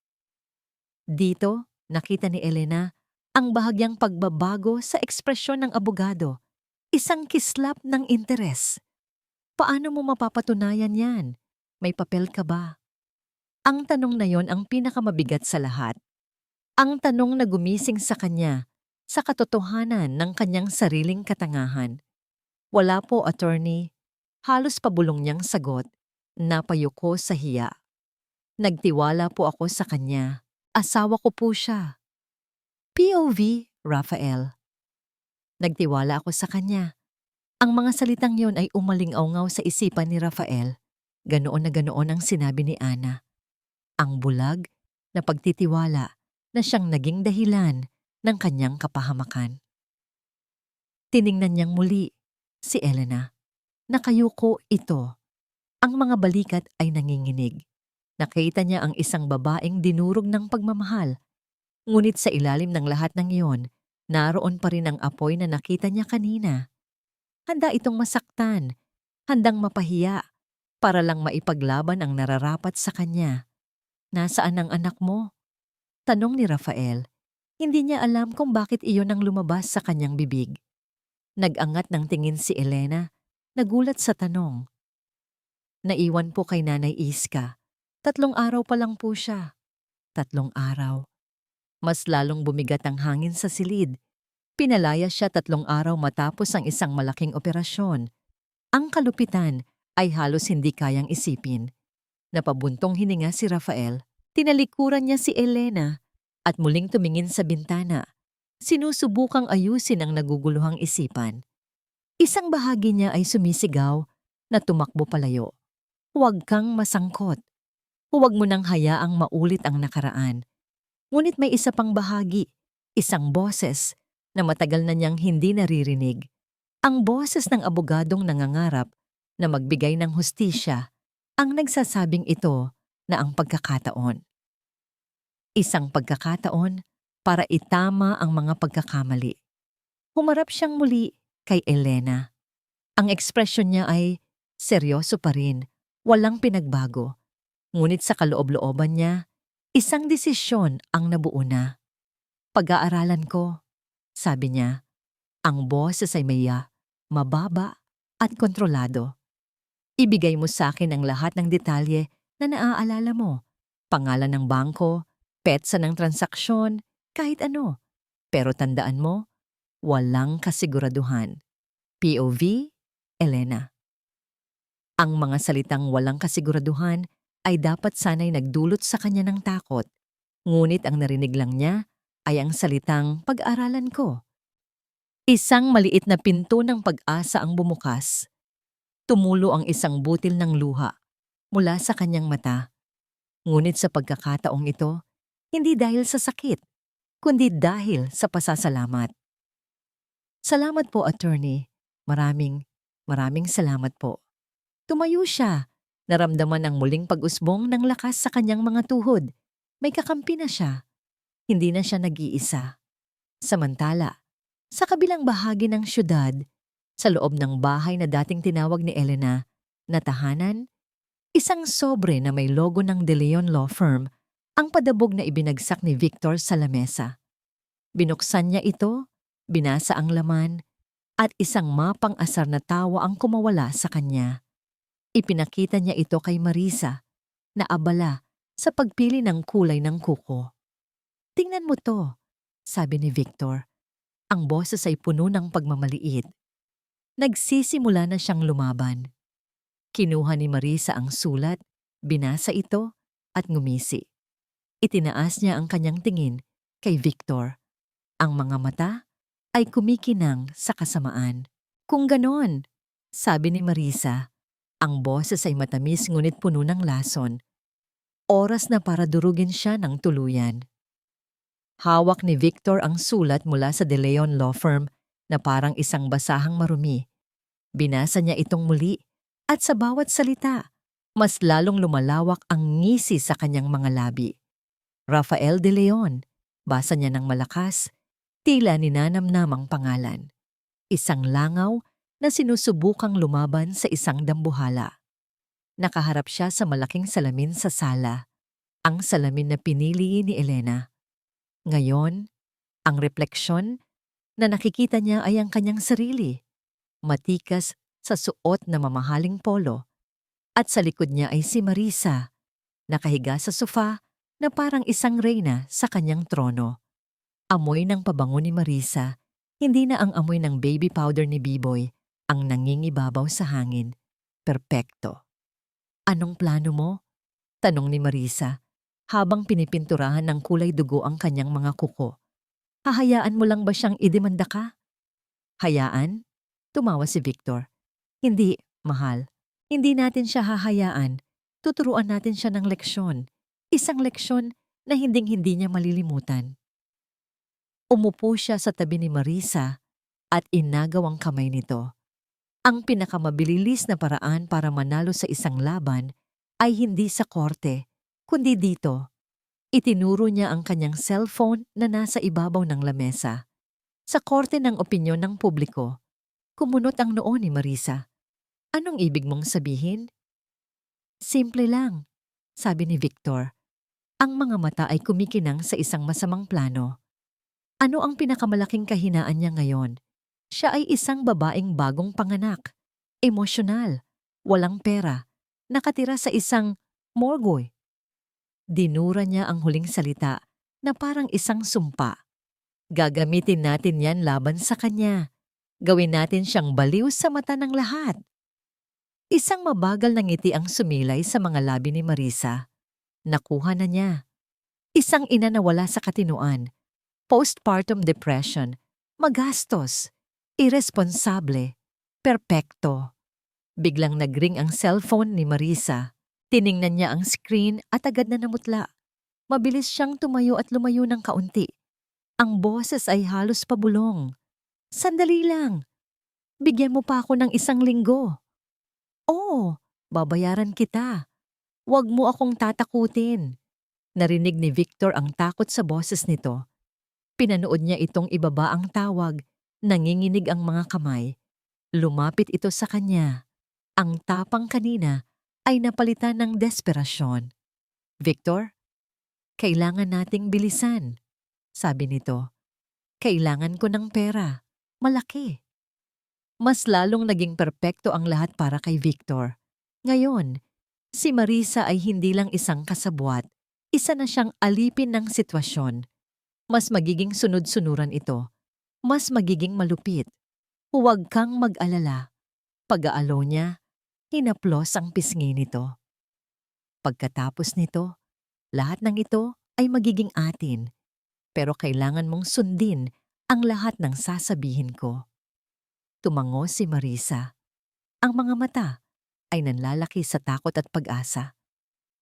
Dito, nakita ni Elena ang bahagyang pagbabago sa ekspresyon ng abogado. Isang kislap ng interes. Paano mo mapapatunayan yan? May papel ka ba? Ang tanong na yon ang pinakamabigat sa lahat. Ang tanong na gumising sa kanya sa katotohanan ng kanyang sariling katangahan. Wala po, attorney. Halos pabulong niyang sagot. Napayuko sa hiya. Nagtiwala po ako sa kanya. Asawa ko po siya. POV, Rafael. Nagtiwala ako sa kanya. Ang mga salitang yon ay umaling-aungaw sa isipan ni Rafael. Ganoon na ganoon ang sinabi ni Ana. Ang bulag na pagtitiwala na siyang naging dahilan ng kanyang kapahamakan. Tiningnan niyang muli si Elena. Nakayuko ito. Ang mga balikat ay nanginginig. Nakita niya ang isang babaeng dinurog ng pagmamahal. Ngunit sa ilalim ng lahat ng iyon, naroon pa rin ang apoy na nakita niya kanina. Handa itong masaktan, handang mapahiya, para lang maipaglaban ang nararapat sa kanya. Nasaan ang anak mo? Tanong ni Rafael. Hindi niya alam kung bakit iyon ang lumabas sa kanyang bibig. Nag-angat ng tingin si Elena, nagulat sa tanong. Naiwan po kay Nanay Iska. 3 araw pa lang po siya. 3 araw. Mas lalong bumigat ang hangin sa silid. Pinalaya siya 3 araw matapos ang isang malaking operasyon. Ang kalupitan ay halos hindi kayang isipin. Napabuntong hininga si Rafael. Tinalikuran niya si Elena at muling tumingin sa bintana. Sinusubukang ayusin ang naguguluhang isipan. Isang bahagi niya ay sumisigaw na tumakbo palayo. Huwag kang masangkot. Huwag mo nang hayaang maulit ang nakaraan. Ngunit may isa pang bahagi, isang boses na matagal na niyang hindi naririnig. Ang boses ng abogadong nangangarap na magbigay ng hustisya ang nagsasabing ito na ang pagkakataon. Isang pagkakataon para itama ang mga pagkakamali. Humarap siyang muli kay Elena. Ang ekspresyon niya ay seryoso pa rin, walang pinagbago. Ngunit sa kaloob-looban niya, isang desisyon ang nabuo na. Pag-aaralan ko, sabi niya. Ang boses ay mababa at kontrolado. Ibigay mo sa akin ang lahat ng detalye na naaalala mo. Pangalan ng bangko, petsa ng transaksyon, kahit ano. Pero tandaan mo, walang kasiguraduhan. POV, Elena. Ang mga salitang walang kasiguraduhan ay dapat sana'y nagdulot sa kanya ng takot. Ngunit ang narinig lang niya ay ang salitang pag-aralan ko. Isang maliit na pinto ng pag-asa ang bumukas. Tumulo ang isang butil ng luha mula sa kanyang mata. Ngunit sa pagkakataong ito, hindi dahil sa sakit, kundi dahil sa pasasalamat. Salamat po, attorney. Maraming salamat po. Tumayo siya. Naramdaman ang muling pag-usbong ng lakas sa kanyang mga tuhod. May kakampi na siya. Hindi na siya nag-iisa. Samantala, sa kabilang bahagi ng syudad, sa loob ng bahay na dating tinawag ni Elena na tahanan, isang sobre na may logo ng De Leon Law Firm ang padabog na ibinagsak ni Victor sa lamesa. Binuksan niya ito, binasa ang laman, at isang mapang-asar na tawa ang kumawala sa kanya. Ipinakita niya ito kay Marisa, na abala sa pagpili ng kulay ng kuko. Tingnan mo to, sabi ni Victor. Ang boses ay puno ng pagmamaliit. Nagsisimula na siyang lumaban. Kinuha ni Marisa ang sulat, binasa ito, at ngumisi. Itinaas niya ang kanyang tingin kay Victor. Ang mga mata ay kumikinang sa kasamaan. Kung ganon, sabi ni Marisa, ang boses ay matamis ngunit puno ng lason. Oras na para durugin siya ng tuluyan. Hawak ni Victor ang sulat mula sa De Leon Law Firm na parang isang basahang marumi. Binasa niya itong muli at sa bawat salita, mas lalong lumalawak ang ngisi sa kanyang mga labi. Rafael De Leon, basa niya ng malakas, tila ninanamnam ang pangalan. Isang langaw na sinusubukang lumaban sa isang dambuhala. Nakaharap siya sa malaking salamin sa sala, ang salamin na pinili ni Elena. Ngayon, ang refleksyon na nakikita niya ay ang kanyang sarili, matikas sa suot na mamahaling polo, at sa likod niya ay si Marisa, nakahiga sa sofa na parang isang reyna sa kanyang trono. Amoy ng pabango ni Marisa, hindi na ang amoy ng baby powder ni B-Boy, ang nangingibabaw sa hangin. Perpekto. Anong plano mo? Tanong ni Marisa, habang pinipinturahan ng kulay dugo ang kanyang mga kuko. Hahayaan mo lang ba siyang idemanda ka? Hayaan? Tumawa si Victor. Hindi, mahal. Hindi natin siya hahayaan. Tuturuan natin siya ng leksyon. Isang leksyon na hinding-hindi niya malilimutan. Umupo siya sa tabi ni Marisa at inagaw ang kamay nito. Ang pinakamabilis na paraan para manalo sa isang laban ay hindi sa korte, kundi dito. Itinuro niya ang kanyang cellphone na nasa ibabaw ng lamesa. Sa korte ng opinyon ng publiko, kumunot ang noo ni Marisa. Anong ibig mong sabihin? Simple lang, sabi ni Victor. Ang mga mata ay kumikinang sa isang masamang plano. Ano ang pinakamalaking kahinaan niya ngayon? Siya ay isang babaeng bagong panganak, emosyonal, walang pera, nakatira sa isang morgue. Dinura niya ang huling salita na parang isang sumpa. Gagamitin natin yan laban sa kanya. Gawin natin siyang baliw sa mata ng lahat. Isang mabagal na ngiti ang sumilay sa mga labi ni Marisa. Nakuha na niya. Isang ina na wala sa katinuan, postpartum depression, magastos, irresponsable, Perpekto. Biglang nagring ang cellphone ni Marisa. Tiningnan niya ang screen at agad na namutla. Mabilis siyang tumayo at lumayo ng kaunti. Ang boses ay halos pabulong. Sandali lang. Bigyan mo pa ako ng 1 linggo. Oo, babayaran kita. Huwag mo akong tatakutin. Narinig ni Victor ang takot sa boses nito. Pinanood niya itong ibaba ang tawag. Nanginginig ang mga kamay. Lumapit ito sa kanya. Ang tapang kanina ay napalitan ng desperasyon. Victor, kailangan nating bilisan. Sabi nito, kailangan ko ng pera. Malaki. Mas lalong naging perpekto ang lahat para kay Victor. Ngayon, si Marisa ay hindi lang isang kasabwat. Isa na siyang alipin ng sitwasyon. Mas magiging sunod-sunuran ito. Mas magiging malupit. Huwag kang mag-alala. Pag-aalaw niya, hinaplos ang pisngi nito. Pagkatapos nito, lahat ng ito ay magiging atin. Pero kailangan mong sundin ang lahat ng sasabihin ko. Tumango si Marisa. Ang mga mata ay nanlalaki sa takot at pag-asa.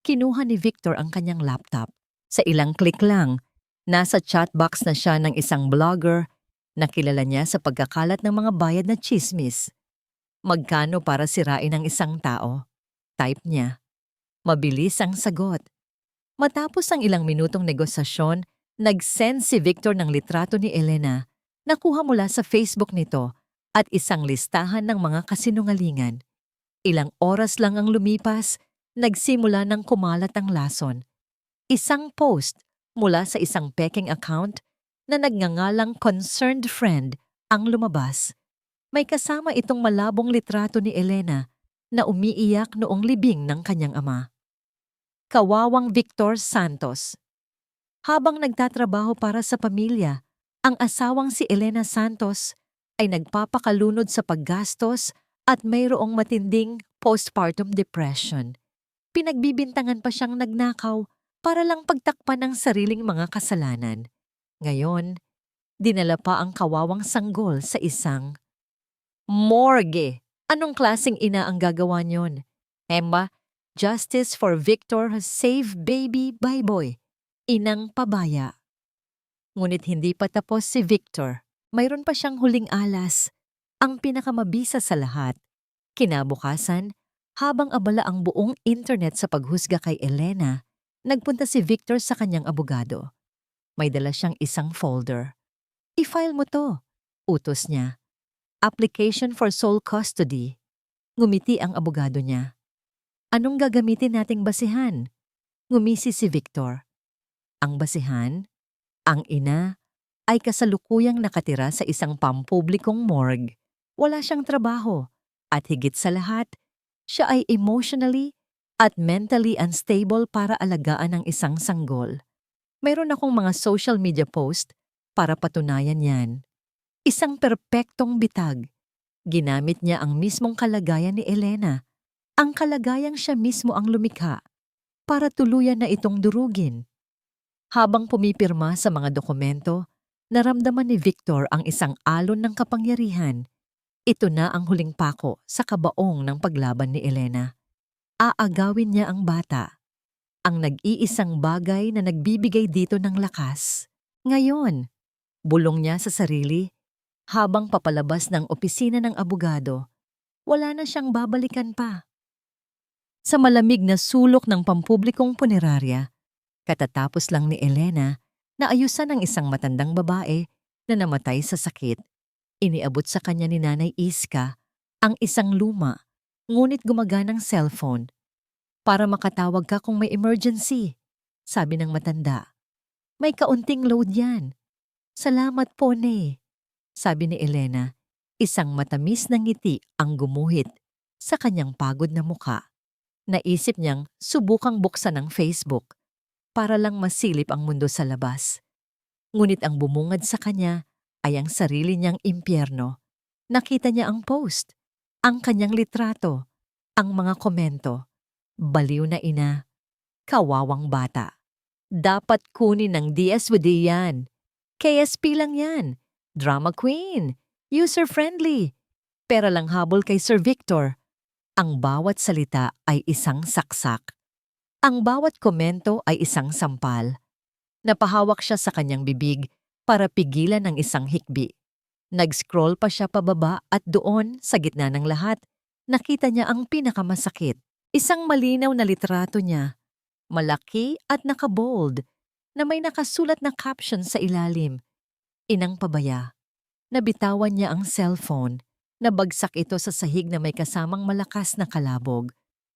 Kinuha ni Victor ang kanyang laptop. Sa ilang click lang, nasa chatbox na siya ng isang blogger na kilala niya sa pagkakalat ng mga bayad na tsismis. Magkano para sirain ang isang tao? Type niya. Mabilis ang sagot. Matapos ang ilang minutong negosasyon, nag-send si Victor ng litrato ni Elena na kuha mula sa Facebook nito at isang listahan ng mga kasinungalingan. Ilang oras lang ang lumipas, nagsimula ng kumalat ang lason. Isang post mula sa isang peking account na nagngangalang concerned friend ang lumabas. May kasama itong malabong litrato ni Elena na umiiyak noong libing ng kanyang ama. Kawawang Victor Santos. Habang nagtatrabaho para sa pamilya, ang asawang si Elena Santos ay nagpapakalunod sa paggastos at mayroong matinding postpartum depression. Pinagbibintangan pa siyang nagnakaw para lang pagtakpan ng sariling mga kasalanan. Ngayon, dinala pa ang kawawang sanggol sa isang morgue. Anong klaseng ina ang gagawa niyon? Emma, Justice for Victor Save Baby Bayboy. Inang pabaya. Ngunit hindi pa tapos si Victor. Mayroon pa siyang huling alas. Ang pinakamabisa sa lahat. Kinabukasan, habang abala ang buong internet sa paghusga kay Elena, nagpunta si Victor sa kanyang abogado. May dala siyang isang folder. I-file mo to, utos niya. Application for sole custody. Ngumiti ang abogado niya. Anong gagamitin nating basihan? Ngumisi si Victor. Ang basihan? Ang ina ay kasalukuyang nakatira sa isang pampublikong morgue. Wala siyang trabaho at higit sa lahat, siya ay emotionally at mentally unstable para alagaan ang isang sanggol. Mayroon akong mga social media post para patunayan yan. Isang perpektong bitag. Ginamit niya ang mismong kalagayan ni Elena, ang kalagayang siya mismo ang lumikha, para tuluyan na itong durugin. Habang pumipirma sa mga dokumento, naramdaman ni Victor ang isang alon ng kapangyarihan. Ito na ang huling pako sa kabaong ng paglaban ni Elena. Aagawin niya ang bata. Ang nag-iisang bagay na nagbibigay dito ng lakas. Ngayon, bulong niya sa sarili, habang papalabas ng opisina ng abogado, wala na siyang babalikan pa. Sa malamig na sulok ng pampublikong punerarya, katatapos lang ni Elena na ayusan ng isang matandang babae na namatay sa sakit. Iniabot sa kanya ni Nanay Iska ang isang luma, ngunit gumaganang cellphone. Para makatawag ka kung may emergency, sabi ng matanda. May kaunting load yan. Salamat po, Ne, sabi ni Elena. Isang matamis na ngiti ang gumuhit sa kanyang pagod na muka. Naisip niyang subukang buksan ang Facebook para lang masilip ang mundo sa labas. Ngunit ang bumungad sa kanya ay ang sarili niyang impyerno. Nakita niya ang post, ang kanyang litrato, ang mga komento. Baliw na ina, kawawang bata. Dapat kunin ng DSWD yan. KSP lang yan. Drama queen. User-friendly. pera lang habol kay Sir Victor. Ang bawat salita ay isang saksak. Ang bawat komento ay isang sampal. Napahawak siya sa kanyang bibig para pigilan ang isang hikbi. Nag-scroll pa siya pababa at doon, sa gitna ng lahat, nakita niya ang pinakamasakit. Isang malinaw na litrato niya, malaki at nakabold, na may nakasulat na caption sa ilalim. Inang pabaya. Nabitawan niya ang cellphone. Nabagsak ito sa sahig na may kasamang malakas na kalabog.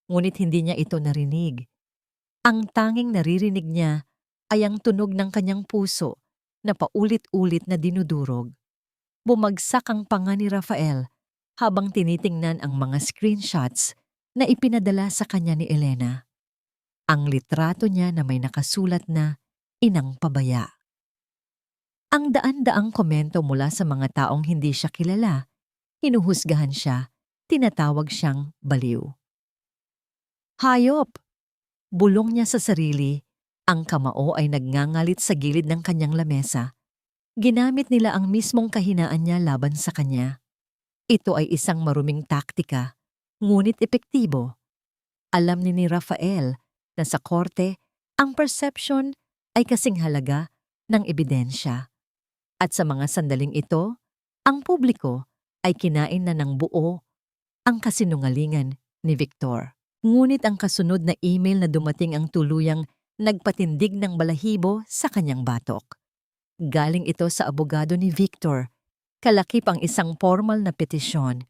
Ngunit hindi niya ito narinig. Ang tanging naririnig niya ay ang tunog ng kanyang puso na paulit-ulit na dinudurog. Bumagsak ang panga ni Rafael habang tinitingnan ang mga screenshots na ipinadala sa kanya ni Elena. Ang litrato niya na may nakasulat na inang pabaya. Ang daan-daang komento mula sa mga taong hindi siya kilala, hinuhusgahan siya, tinatawag siyang baliw. Hayop! Bulong niya sa sarili, ang kamao ay nagngangalit sa gilid ng kanyang lamesa. Ginamit nila ang mismong kahinaan niya laban sa kanya. Ito ay isang maruming taktika, ngunit epektibo. Alam ni Rafael na sa korte, ang perception ay kasing halaga ng ebidensya. At sa mga sandaling ito, ang publiko ay kinain na ng buo ang kasinungalingan ni Victor. Ngunit ang kasunod na email na dumating ang tuluyang nagpatindig ng balahibo sa kanyang batok. Galing ito sa abogado ni Victor, kalakip ang isang formal na petisyon.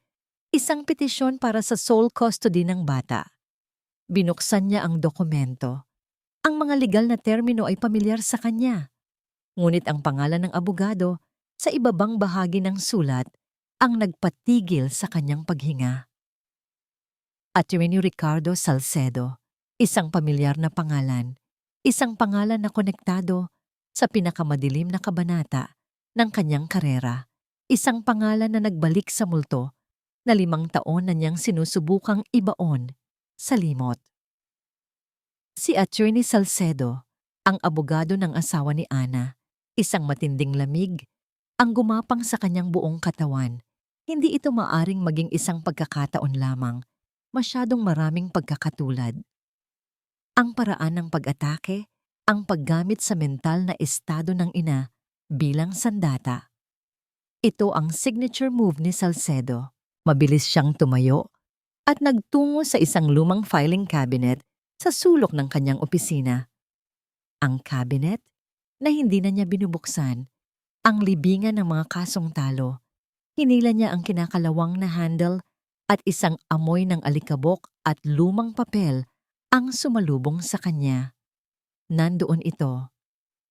Isang petisyon para sa sole custody ng bata. Binuksan niya ang dokumento. Ang mga legal na termino ay pamilyar sa kanya. Ngunit ang pangalan ng abogado sa ibabang bahagi ng sulat ang nagpatigil sa kanyang paghinga. Attorney Ricardo Salcedo, isang pamilyar na pangalan, isang pangalan na konektado sa pinakamadilim na kabanata ng kanyang karera, isang pangalan na nagbalik sa multo na 5 taon na niyang sinusubukang ibaon sa limot. Si Attorney Salcedo, ang abogado ng asawa ni Ana, isang matinding lamig, ang gumapang sa kanyang buong katawan. Hindi ito maaring maging isang pagkakataon lamang, masyadong maraming pagkakatulad. Ang paraan ng pag-atake, ang paggamit sa mental na estado ng ina bilang sandata. Ito ang signature move ni Salcedo. Mabilis siyang tumayo at nagtungo sa isang lumang filing cabinet sa sulok ng kanyang opisina. Ang cabinet na hindi na niya binubuksan, ang libingan ng mga kasong talo. Hinila niya ang kinakalawang na handle at isang amoy ng alikabok at lumang papel ang sumalubong sa kanya. Nandoon ito,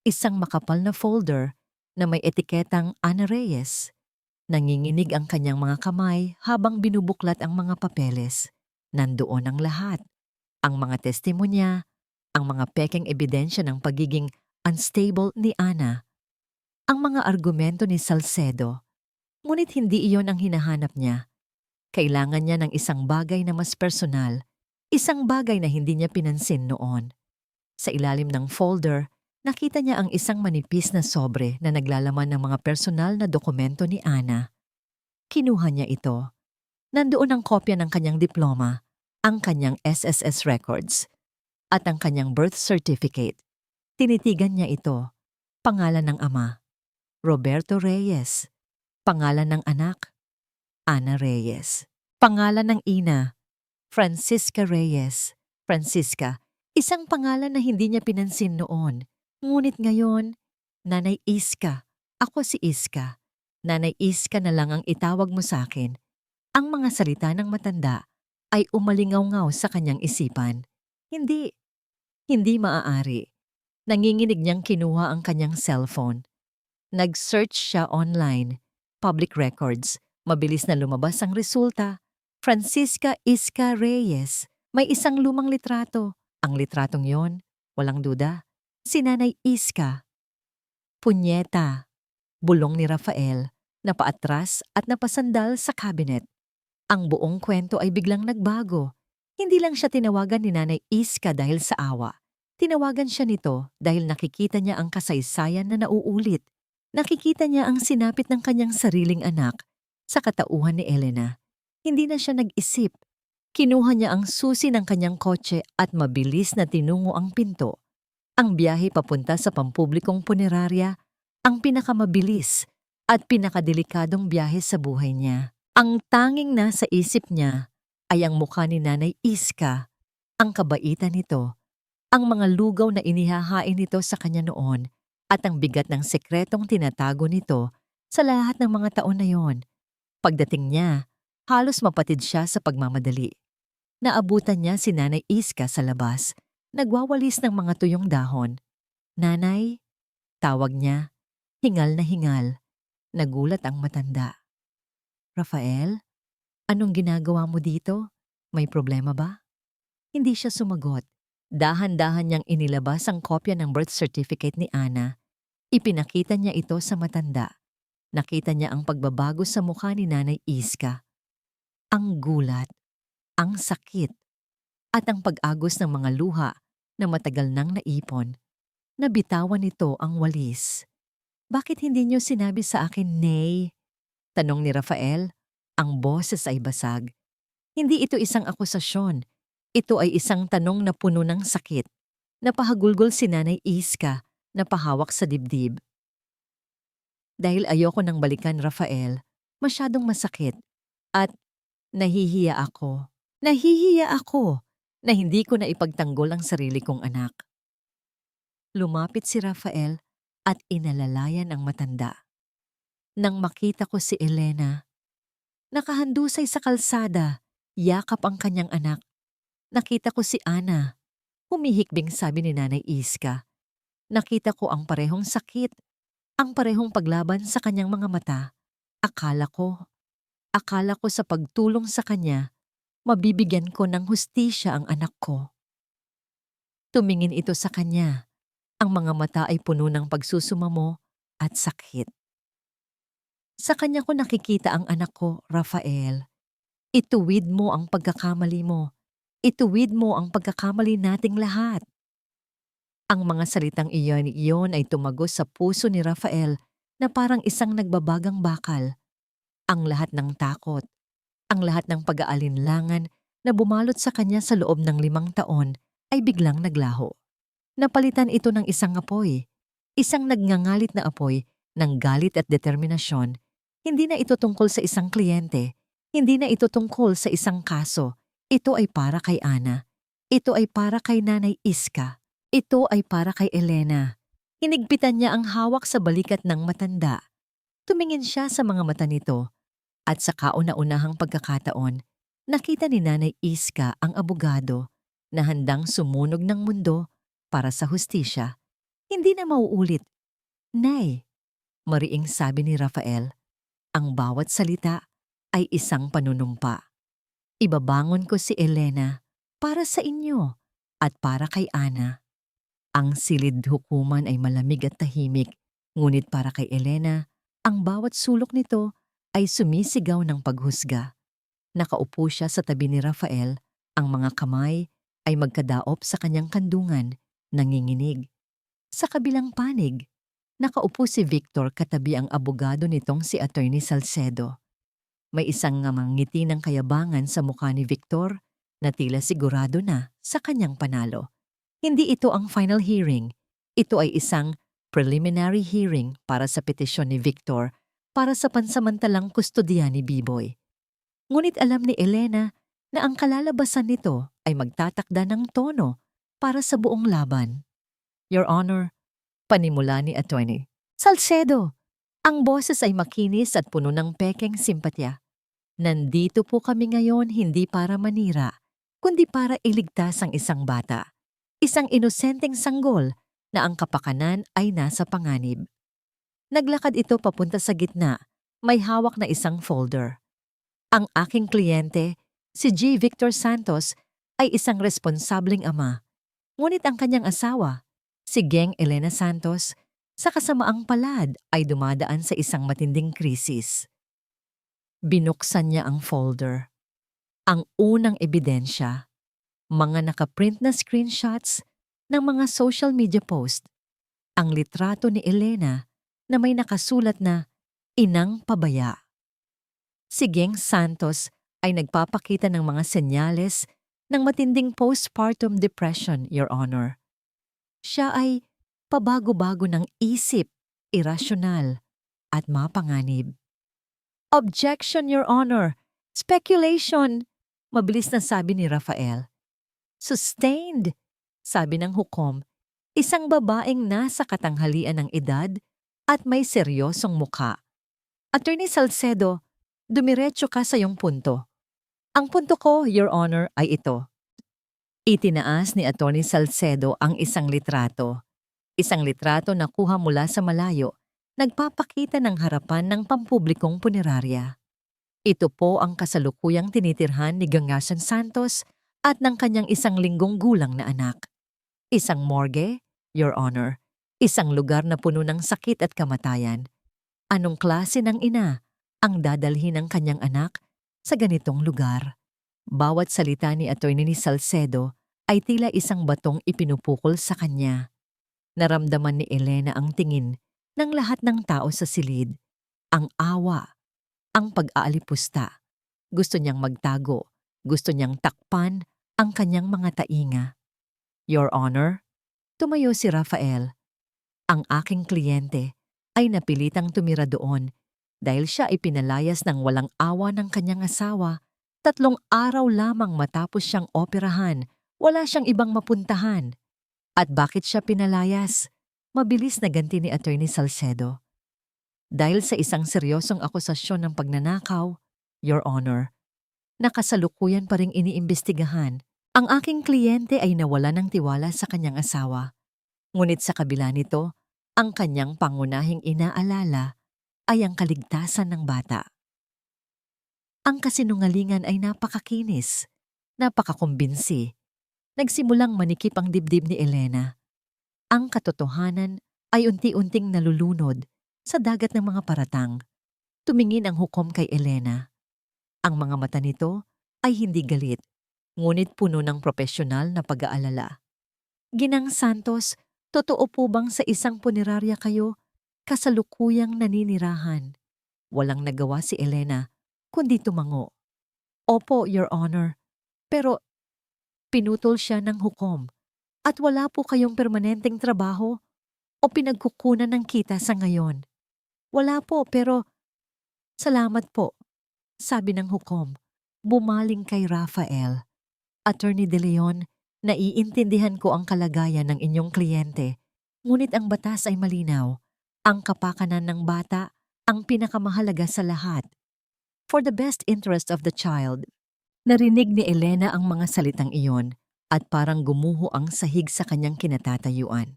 isang makapal na folder na may etiketang Ana Reyes. Nanginginig ang kanyang mga kamay habang binubuklat ang mga papeles. Nandoon ang lahat, ang mga testimonya, ang mga pekeng ebidensya ng pagiging unstable ni Ana, ang mga argumento ni Salcedo. Ngunit hindi iyon ang hinahanap niya. Kailangan niya ng isang bagay na mas personal, isang bagay na hindi niya pinansin noon. Sa ilalim ng folder, nakita niya ang isang manipis na sobre na naglalaman ng mga personal na dokumento ni Ana. Kinuha niya ito. Nandoon ang kopya ng kanyang diploma, ang kanyang SSS records, at ang kanyang birth certificate. Tinitigan niya ito. Pangalan ng ama, Roberto Reyes. Pangalan ng anak, Ana Reyes. Pangalan ng ina, Francisca Reyes. Francisca, isang pangalan na hindi niya pinansin noon. Ngunit ngayon, Nanay Iska. Ako si Iska. Nanay Iska na lang ang itawag mo sa akin. Ang mga salita ng matanda ay umalingaw-ngaw sa kanyang isipan. Hindi maaari. Nanginginig niyang kinuha ang kanyang cellphone. Nag-search siya online. Public records. Mabilis na lumabas ang resulta. Francisca Iska Reyes. May isang lumang litrato. Ang litratong yon, walang duda, si Nanay Iska. Punyeta. Bulong ni Rafael, napaatras at napasandal sa cabinet. Ang buong kwento ay biglang nagbago. Hindi lang siya tinawagan ni Nanay Iska dahil sa awa. Tinawagan siya nito dahil nakikita niya ang kasaysayan na nauulit. Nakikita niya ang sinapit ng kanyang sariling anak sa katauhan ni Elena. Hindi na siya nag-isip. Kinuha niya ang susi ng kanyang kotse at mabilis na tinungo ang pinto. Ang biyahe papunta sa pampublikong punerarya, ang pinakamabilis at pinakadelikadong biyahe sa buhay niya. Ang tanging nasa isip niya ay ang mukha ni Nanay Iska, ang kabaitan nito, ang mga lugaw na inihahain nito sa kanya noon at ang bigat ng sekretong tinatago nito sa lahat ng mga taon na yon. Pagdating niya, halos mapatid siya sa pagmamadali. Naabutan niya si Nanay Iska sa labas, nagwawalis ng mga tuyong dahon. "Nanay," tawag niya, hingal na hingal. Nagulat ang matanda. "Rafael, anong ginagawa mo dito? May problema ba?" Hindi siya sumagot. Dahan-dahan niyang inilabas ang kopya ng birth certificate ni Ana. Ipinakita niya ito sa matanda. Nakita niya ang pagbabago sa mukha ni Nanay Iska. Ang gulat, ang sakit, at ang pag-agos ng mga luha na matagal nang naipon. Nabitawan nito ang walis. "Bakit hindi niyo sinabi sa akin, Nay?" tanong ni Rafael. Ang boses ay basag. Hindi ito isang akusasyon. Ito ay isang tanong na puno ng sakit. Napahagulgol si Nanay Iska, napahawak sa dibdib. "Dahil ayoko nang balikan, Rafael, masyadong masakit. At nahihiya ako. Nahihiya ako na hindi ko na ipagtanggol ang sarili kong anak." Lumapit si Rafael at inalalayan ang matanda. Nang makita ko si Elena, nakahandusay sa kalsada, yakap ang kanyang anak. Nakita ko si Ana, humihikbing, sabi ni Nanay Iska. Nakita ko ang parehong sakit, ang parehong paglaban sa kanyang mga mata. Akala ko sa pagtulong sa kanya, mabibigyan ko ng hustisya ang anak ko. Tumingin ito sa kanya. Ang mga mata ay puno ng pagsusumamo at sakit. "Sa kanya ko nakikita ang anak ko, Rafael. Ituwid mo ang pagkakamali mo. Ituwid mo ang pagkakamali nating lahat." Ang mga salitang iyon ay tumagos sa puso ni Rafael na parang isang nagbabagang bakal. Ang lahat ng takot, ang lahat ng pag-aalinlangan na bumalot sa kanya sa loob ng 5 taon ay biglang naglaho. Napalitan ito ng isang apoy, isang nagngangalit na apoy ng galit at determinasyon. Hindi na ito tungkol sa isang kliyente, hindi na ito tungkol sa isang kaso. Ito ay para kay Ana. Ito ay para kay Nanay Iska. Ito ay para kay Elena. Hinigpitan niya ang hawak sa balikat ng matanda. Tumingin siya sa mga mata nito at sa kauna-unahang pagkakataon, nakita ni Nanay Iska ang abogado na handang sumunog ng mundo para sa hustisya. Hindi na mauulit. "Nay," mariing sabi ni Rafael, "ang bawat salita ay isang panunumpa. Ibabangon ko si Elena para sa inyo at para kay Ana." Ang silid hukuman ay malamig at tahimik, ngunit para kay Elena, ang bawat sulok nito ay sumisigaw ng paghusga. Nakaupo siya sa tabi ni Rafael, ang mga kamay ay magkadaop sa kanyang kandungan, nanginginig. Sa kabilang panig, nakaupo si Victor katabi ang abogado nitong si Attorney Salcedo. May isang ngiti ng kayabangan sa mukha ni Victor na tila sigurado na sa kanyang panalo. Hindi ito ang final hearing. Ito ay isang preliminary hearing para sa petisyon ni Victor para sa pansamantalang kustodiya ni Biboy. Ngunit alam ni Elena na ang kalalabasan nito ay magtatakda ng tono para sa buong laban. "Your Honor," panimula ni Attorney Salcedo. Ang boses ay makinis at puno ng pekeng simpatya. "Nandito po kami ngayon hindi para manira, kundi para iligtas ang isang bata. Isang inosenteng sanggol na ang kapakanan ay nasa panganib." Naglakad ito papunta sa gitna, may hawak na isang folder. "Ang aking kliyente, si G. Victor Santos, ay isang responsableng ama. Ngunit ang kanyang asawa, si Geng Elena Santos, sa kasamaang palad ay dumadaan sa isang matinding krisis." Binuksan niya ang folder. Ang unang ebidensya, mga nakaprint na screenshots ng mga social media post, ang litrato ni Elena na may nakasulat na "Inang Pabaya." Si Geng Santos ay nagpapakita ng mga senyales ng matinding postpartum depression, Your Honor. Siya ay pabago-bago ng isip, irasyonal, at mapanganib. Objection, Your Honor! Speculation! Mabilis na sabi ni Rafael. Sustained! Sabi ng hukom, isang babaeng nasa katanghalian ng edad at may seryosong mukha. Attorney Salcedo, dumiretso ka sa iyong punto. Ang punto ko, Your Honor, ay ito. Itinaas ni Attorney Salcedo ang isang litrato. Isang litrato na kuha mula sa malayo, nagpapakita ng harapan ng pampublikong punerarya. Ito po ang kasalukuyang tinitirhan ni Gangasan Santos at ng kanyang 1 linggong gulang na anak. Isang morgue, Your Honor, isang lugar na puno ng sakit at kamatayan. Anong klase ng ina ang dadalhin ng kanyang anak sa ganitong lugar? Bawat salita ni Attorney Salcedo ay tila isang batong ipinupukol sa kanya. Naramdaman ni Elena ang tingin ng lahat ng tao sa silid, ang awa, ang pag-aalipusta. Gusto niyang magtago, gusto niyang takpan ang kanyang mga tainga. Your Honor, tumayo si Rafael. Ang aking kliyente ay napilitang tumira doon dahil siya ay pinalayas ng walang awa ng kanyang asawa. 3 araw lamang matapos siyang operahan, wala siyang ibang mapuntahan. At bakit siya pinalayas? Mabilis na ganti ni Attorney Salcedo. Dahil sa isang seryosong akusasyon ng pagnanakaw, Your Honor, nakasalukuyan pa ring iniimbestigahan. Ang aking kliyente ay nawala ng tiwala sa kanyang asawa. Ngunit sa kabila nito, ang kanyang pangunahing inaalala ay ang kaligtasan ng bata. Ang kasinungalingan ay napakakinis, napakakumbinsi. Nagsimulang manikip ang dibdib ni Elena. Ang katotohanan ay unti-unting nalulunod sa dagat ng mga paratang. Tumingin ang hukom kay Elena. Ang mga mata nito ay hindi galit, ngunit puno ng propesyonal na pag-aalala. Ginang Santos, totoo po bang sa isang punerarya kayo kasalukuyang naninirahan? Walang nagawa si Elena, kundi tumango. Opo, Your Honor, pero pinutol siya ng hukom. At wala po kayong permanenteng trabaho o pinagkukunan ng kita sa ngayon. Wala po, pero salamat po, sabi ng hukom. Bumaling kay Rafael. Attorney De Leon, naiintindihan ko ang kalagayan ng inyong kliyente, ngunit ang batas ay malinaw. Ang kapakanan ng bata ang pinakamahalaga sa lahat. For the best interest of the child. Narinig ni Elena ang mga salitang iyon at parang gumuho ang sahig sa kanyang kinatatayuan.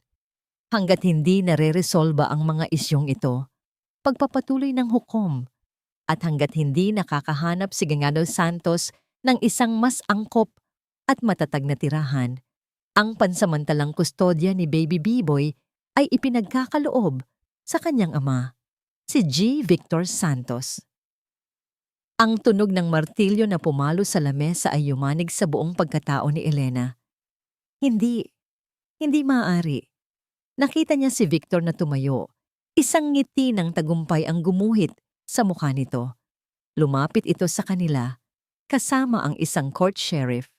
Hanggat hindi nare-resolba ang mga isyong ito, pagpapatuloy ng hukom, at hanggat hindi nakakahanap si Gangado Santos ng isang mas angkop at matatag na tirahan, ang pansamantalang kustodya ni Baby B-Boy ay ipinagkakaloob sa kanyang ama, si G. Victor Santos. Ang tunog ng martilyo na pumalo sa lamesa ay yumanig sa buong pagkatao ni Elena. Hindi maaari. Nakita niya si Victor na tumayo. Isang ngiti ng tagumpay ang gumuhit sa mukha nito. Lumapit ito sa kanila, kasama ang isang court sheriff.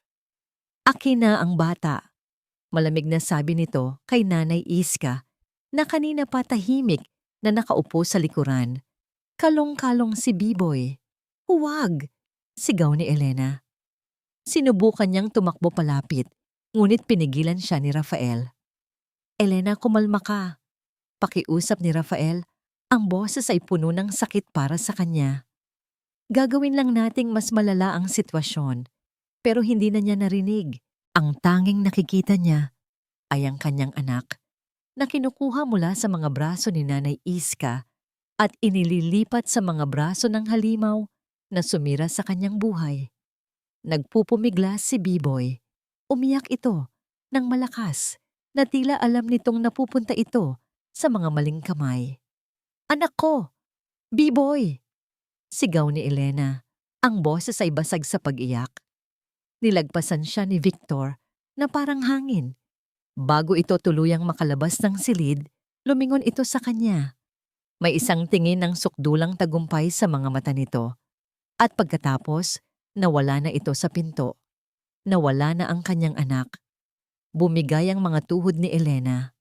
Akin na ang bata. Malamig na sabi nito kay Nanay Iska, na kanina pa tahimik na nakaupo sa likuran. Kalong-kalong si B-Boy. Huwag! Sigaw ni Elena. Sinubukan niyang tumakbo palapit, ngunit pinigilan siya ni Rafael. Elena, kumalma ka. Pakiusap ni Rafael, ang boses ay puno ng sakit para sa kanya. Gagawin lang nating mas malala ang sitwasyon, pero hindi na niya narinig. Ang tanging nakikita niya ay ang kanyang anak na kinukuha mula sa mga braso ni Nanay Iska at inililipat sa mga braso ng halimaw na sumira sa kanyang buhay. Nagpupumiglas si B-Boy. Umiyak ito ng malakas na tila alam nitong napupunta ito sa mga maling kamay. Anak ko! B-Boy! Sigaw ni Elena. Ang boses ay basag sa pag-iyak. Nilagpasan siya ni Victor na parang hangin. Bago ito tuluyang makalabas ng silid, lumingon ito sa kanya. May isang tingin ng sukdulang tagumpay sa mga mata nito. At pagkatapos, Nawala na ito sa pinto. Nawala na ang kanyang anak. Bumigay ang mga tuhod ni Elena.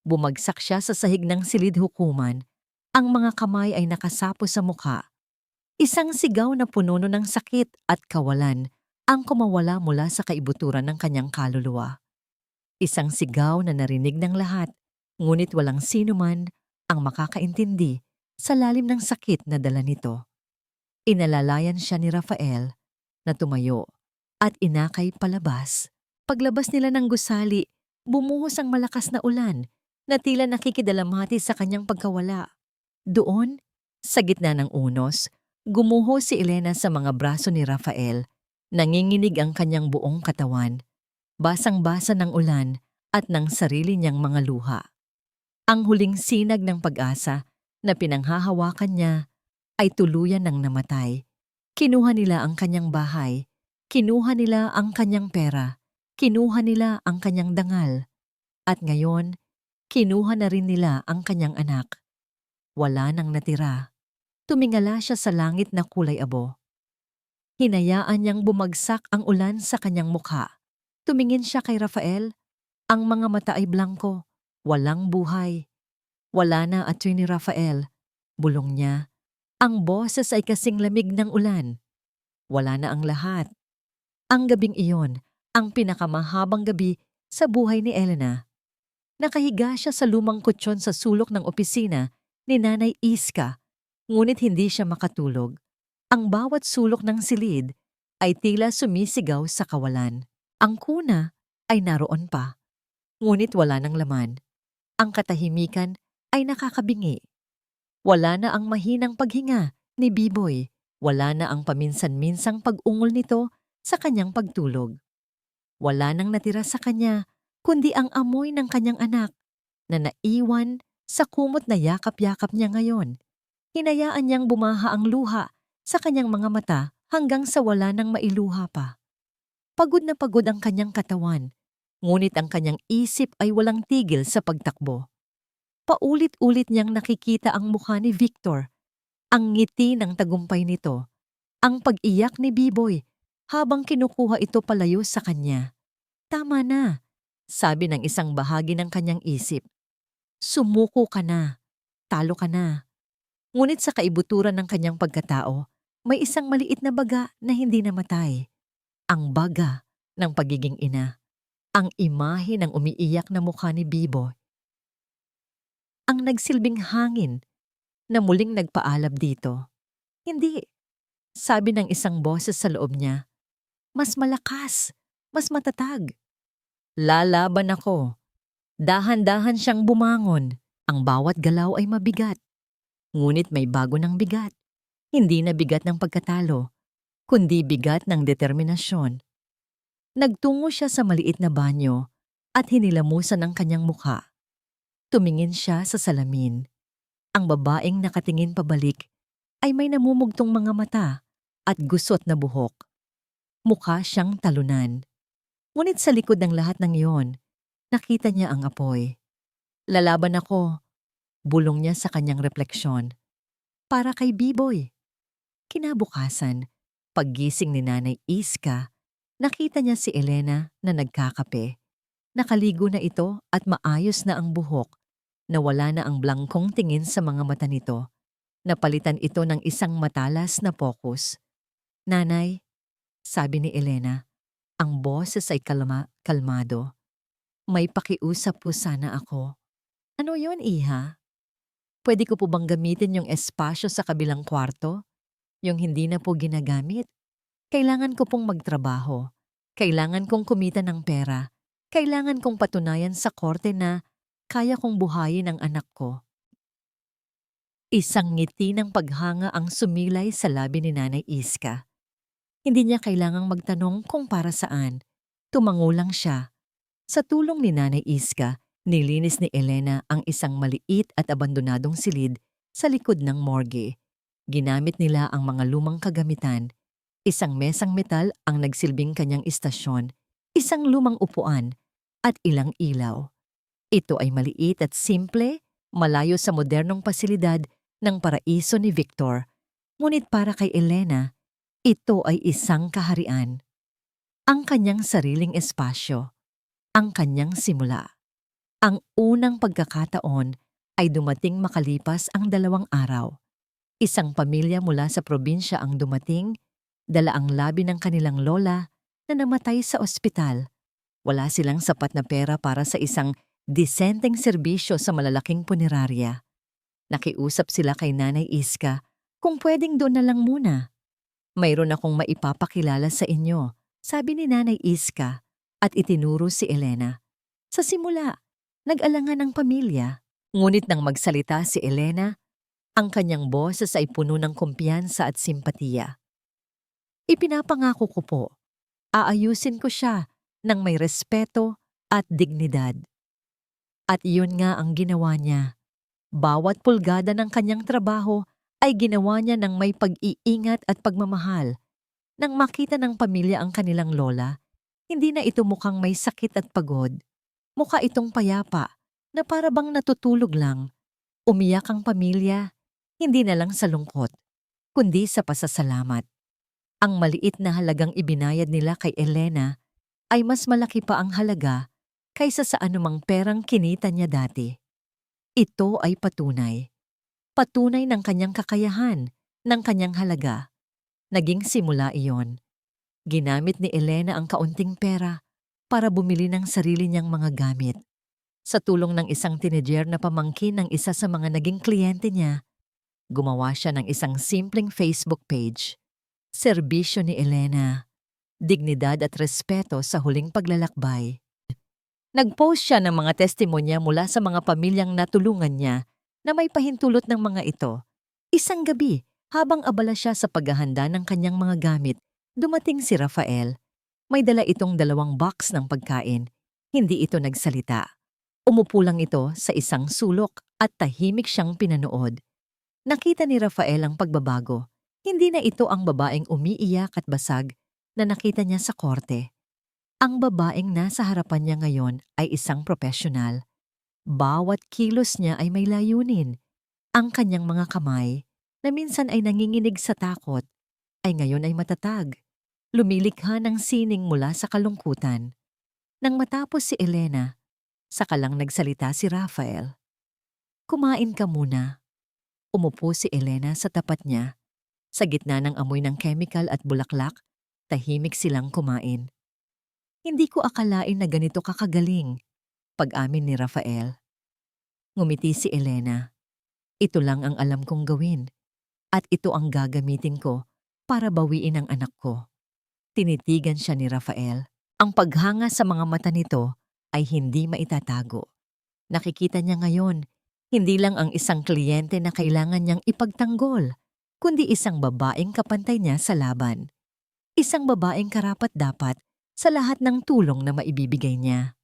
Bumagsak siya sa sahig ng silid hukuman. Ang mga kamay ay nakasapos sa mukha. Isang sigaw na puno ng sakit at kawalan ang kumawala mula sa kaibuturan ng kanyang kaluluwa. Isang sigaw na narinig ng lahat, ngunit walang sino man ang makakaintindi sa lalim ng sakit na dala nito. Inalalayan siya ni Rafael na tumayo at inakay palabas. Paglabas nila ng gusali, bumuhos ang malakas na ulan na tila nakikidalamhati sa kanyang pagkawala. Doon, sa gitna ng unos, gumuho si Elena sa mga braso ni Rafael. Nanginginig ang kanyang buong katawan, basang-basa ng ulan at ng sarili niyang mga luha. Ang huling sinag ng pag-asa na pinanghahawakan niya ay tuluyan ng namatay. Kinuha nila ang kanyang bahay, kinuha nila ang kanyang pera, kinuha nila ang kanyang dangal, at ngayon, kinuha na rin nila ang kanyang anak. Wala nang natira. Tumingala siya sa langit na kulay abo. Hinayaan niyang bumagsak ang ulan sa kanyang mukha. Tumingin siya kay Rafael. Ang mga mata ay blanko, walang buhay. Wala na, Attorney Rafael. Bulong niya. Ang boses ay kasing lamig ng ulan. Wala na ang lahat. Ang gabing iyon, ang pinakamahabang gabi sa buhay ni Elena. Nakahiga siya sa lumang kutsyon sa sulok ng opisina ni Nanay Iska, ngunit hindi siya makatulog. Ang bawat sulok ng silid ay tila sumisigaw sa kawalan. Ang kuna ay naroon pa, ngunit wala ng laman. Ang katahimikan ay nakakabingi. Wala na ang mahinang paghinga ni Biboy. Wala na ang paminsan-minsang pag-ungol nito sa kanyang pagtulog. Wala nang natira sa kanya kundi ang amoy ng kanyang anak na naiwan sa kumot na yakap-yakap niya ngayon. Hinayaan niyang bumaha ang luha sa kanyang mga mata hanggang sa wala nang mailuha pa. Pagod na pagod ang kanyang katawan, ngunit ang kanyang isip ay walang tigil sa pagtakbo. Paulit-ulit niyang nakikita ang mukha ni Victor, ang ngiti ng tagumpay nito, ang pag-iyak ni Biboy habang kinukuha ito palayo sa kanya. Tama na, sabi ng isang bahagi ng kanyang isip. Sumuko ka na, talo ka na. Ngunit sa kaibuturan ng kanyang pagkatao, may isang maliit na baga na hindi namatay. Ang baga ng pagiging ina. Ang imahe ng umiiyak na mukha ni Biboy. Ang nagsilbing hangin na muling nagpaalab dito. Hindi, sabi ng isang boses sa loob niya. Mas malakas, mas matatag. Lalaban ako. Dahan-dahan siyang bumangon. Ang bawat galaw ay mabigat. Ngunit may bago ng bigat. Hindi na bigat ng pagkatalo, kundi bigat ng determinasyon. Nagtungo siya sa maliit na banyo at hinilamusan ang kanyang mukha. Tumingin siya sa salamin. Ang babaeng nakatingin pabalik ay may namumugtong mga mata at gusot na buhok. Mukha siyang talunan. Ngunit sa likod ng lahat ng iyon, nakita niya ang apoy. Lalaban ako, bulong niya sa kanyang refleksyon. Para kay Biboy. Kinabukasan, paggising ni Nanay Iska, nakita niya si Elena na nagkakape. Nakaligo na ito at maayos na ang buhok. Nawala na ang blangkong tingin sa mga mata nito. Napalitan ito ng isang matalas na pokus. Nanay, sabi ni Elena, ang boses ay kalmado. May pakiusap po sana ako. Ano yon, iha? Pwede ko po bang gamitin yung espasyo sa kabilang kwarto? Yung hindi na po ginagamit? Kailangan ko pong magtrabaho. Kailangan kong kumita ng pera. Kailangan kong patunayan sa korte na kaya kong buhayin ang anak ko. Isang ngiti ng paghanga ang sumilay sa labi ni Nanay Iska. Hindi niya kailangang magtanong kung para saan. Tumango lang siya. Sa tulong ni Nanay Iska, nilinis ni Elena ang isang maliit at abandonadong silid sa likod ng morgue. Ginamit nila ang mga lumang kagamitan. Isang mesang metal ang nagsilbing kanyang istasyon, isang lumang upuan, at ilang ilaw. Ito ay maliit at simple, malayo sa modernong pasilidad ng paraiso ni Victor. Ngunit para kay Elena, Ito ay isang kaharian, ang kanyang sariling espasyo, ang kanyang simula. Ang unang pagkakataon ay dumating makalipas ang 2 araw. Isang pamilya mula sa probinsya ang dumating, dala ang labi ng kanilang lola na namatay sa ospital. Wala silang sapat na pera para sa isang disenteng serbisyo sa malalaking punerarya. Nakiusap sila kay Nanay Iska kung pwedeng doon na lang muna. Mayroon akong maipapakilala sa inyo, sabi ni Nanay Iska at itinuro si Elena. Sa simula, nag-alangan ang pamilya. Ngunit nang magsalita si Elena, ang kanyang boses ay puno ng kumpiyansa at simpatiya. Ipinapangako ko po, aayusin ko siya ng may respeto at dignidad. At yun nga ang ginawa niya. Bawat pulgada ng kanyang trabaho ay ginawa niya ng may pag-iingat at pagmamahal. Nang makita ng pamilya ang kanilang lola, hindi na ito mukhang may sakit at pagod. Mukha itong payapa na para bang natutulog lang. Umiyak ang pamilya, hindi na lang sa lungkot, kundi sa pasasalamat. Ang maliit na halagang ibinayad nila kay Elena ay mas malaki pa ang halaga kaysa sa anumang perang kinita niya dati. Ito ay patunay. Patunay ng kanyang kakayahan, ng kanyang halaga. Naging simula iyon. Ginamit ni Elena ang kaunting pera para bumili ng sarili niyang mga gamit. Sa tulong ng isang teenager na pamangkin ng isa sa mga naging kliyente niya, gumawa siya ng isang simpleng Facebook page. Serbisyo ni Elena, dignidad at respeto sa huling paglalakbay. Nag-post siya ng mga testimonya mula sa mga pamilyang natulungan niya na may pahintulot ng mga ito. Isang gabi, habang abala siya sa paghahanda ng kanyang mga gamit, dumating si Rafael. May dala itong 2 box ng pagkain. Hindi ito nagsalita. Umupo lang ito sa isang sulok at tahimik siyang pinanood. Nakita ni Rafael ang pagbabago. Hindi na ito ang babaeng umiiyak at basag na nakita niya sa korte. Ang babaeng nasa harapan niya ngayon ay isang profesional. Bawat kilos niya ay may layunin. Ang kanyang mga kamay, na minsan ay nanginginig sa takot, ay ngayon ay matatag. Lumilikha ng sining mula sa kalungkutan. Nang matapos si Elena, saka lang nagsalita si Rafael. Kumain ka muna. Umupo si Elena sa tapat niya. Sa gitna ng amoy ng chemical at bulaklak, tahimik silang kumain. Hindi ko akalain na ganito kakagaling, pag-amin ni Rafael. Ngumiti si Elena. Ito lang ang alam kong gawin, at ito ang gagamitin ko para bawiin ang anak ko. Tinitigan siya ni Rafael. Ang paghanga sa mga mata nito ay hindi maitatago. Nakikita niya ngayon, hindi lang ang isang kliyente na kailangan niyang ipagtanggol, kundi isang babaeng kapantay niya sa laban. Isang babaeng karapat-dapat sa lahat ng tulong na maibibigay niya.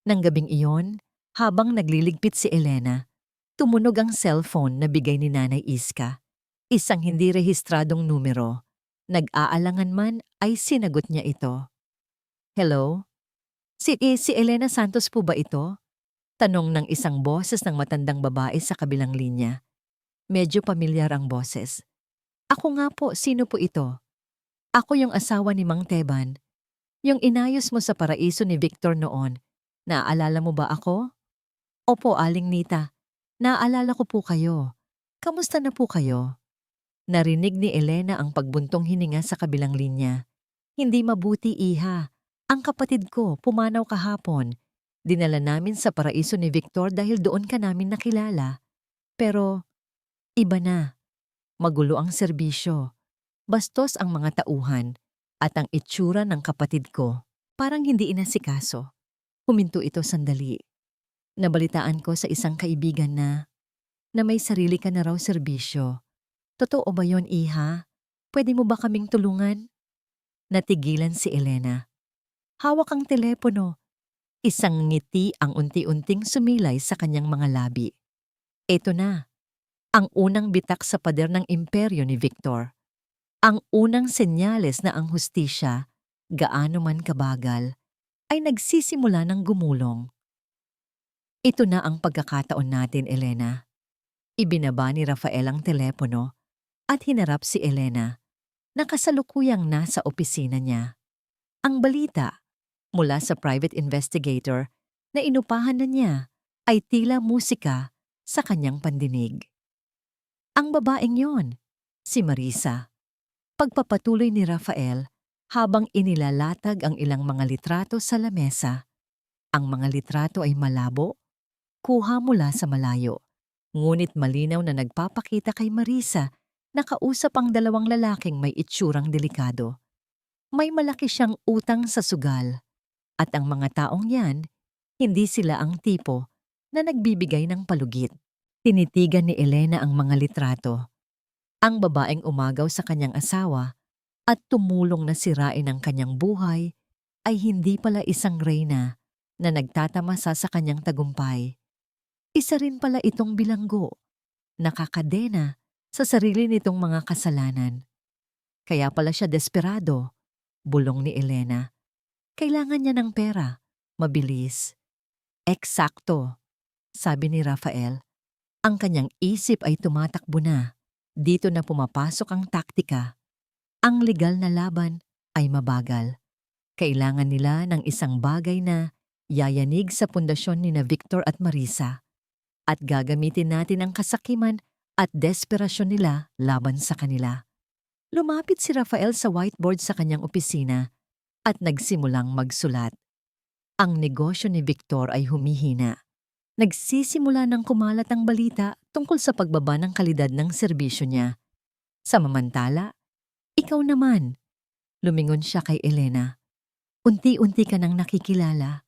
Nang gabing iyon, habang nagliligpit si Elena, tumunog ang cellphone na bigay ni Nanay Iska. Isang hindi rehistradong numero. Nag-aalangan man ay sinagot niya ito. Hello? Si Elena Santos po ba ito? Tanong ng isang boses ng matandang babae sa kabilang linya. Medyo pamilyar ang boses. Ako nga po, sino po ito? Ako yung asawa ni Mang Teban. Yung inayos mo sa paraiso ni Victor noon. Naaalala mo ba ako? Opo, Aling Nita. Naaalala ko po kayo. Kamusta na po kayo? Narinig ni Elena ang pagbuntong hininga sa kabilang linya. Hindi mabuti, iha. Ang kapatid ko, pumanaw kahapon. Dinala namin sa paraiso ni Victor dahil doon ka namin nakilala. Pero, iba na. Magulo ang serbisyo. Bastos ang mga tauhan. At ang itsura ng kapatid ko, parang hindi inasikaso. Huminto ito sandali. Nabalitaan ko sa isang kaibigan na may sarili ka na raw serbisyo. Totoo ba yon, iha? Pwede mo ba kaming tulungan? Natigilan si Elena. Hawak ang telepono. Isang ngiti ang unti-unting sumilay sa kanyang mga labi. Eto na, ang unang bitak sa pader ng imperyo ni Victor. Ang unang senyales na ang hustisya, gaano man kabagal, ay nagsisimula ng gumulong. Ito na ang pagkakataon natin, Elena. Ibinaba ni Rafael ang telepono at hinarap si Elena. na kasalukuyang nasa opisina niya. Ang balita mula sa private investigator na inupahan na niya ay tila musika sa kanyang pandinig. Ang babaeng yon, si Marisa. Pagpapatuloy ni Rafael habang inilalatag ang ilang mga litrato sa lamesa. Ang mga litrato ay malabo, kuha mula sa malayo. Ngunit malinaw na nagpapakita kay Marisa na kausap ang dalawang lalaking may itsurang delikado. May malaki siyang utang sa sugal. At ang mga taong yan, hindi sila ang tipo na nagbibigay ng palugit. Tinitigan ni Elena ang mga litrato. Ang babaeng umagaw sa kanyang asawa at tumulong na sirain ang kanyang buhay ay hindi pala isang reyna na nagtatamasa sa kanyang tagumpay. Isa rin pala itong bilanggo, nakakadena sa sarili nitong mga kasalanan. Kaya pala siya desperado, bulong ni Elena. Kailangan niya ng pera, mabilis. Eksakto, sabi ni Rafael. Ang kanyang isip ay tumatakbo na. Dito na pumapasok ang taktika. Ang legal na laban ay mabagal. Kailangan nila ng isang bagay na yayanig sa pundasyon ni na Victor at Marisa. At gagamitin natin ang kasakiman at desperasyon nila laban sa kanila. Lumapit si Rafael sa whiteboard sa kanyang opisina at nagsimulang magsulat. Ang negosyo ni Victor ay humihina. Nagsisimula ng kumalat ang balita tungkol sa pagbaba ng kalidad ng serbisyo niya. Samantala, ikaw naman. Lumingon siya kay Elena. Unti-unti ka nang nakikilala.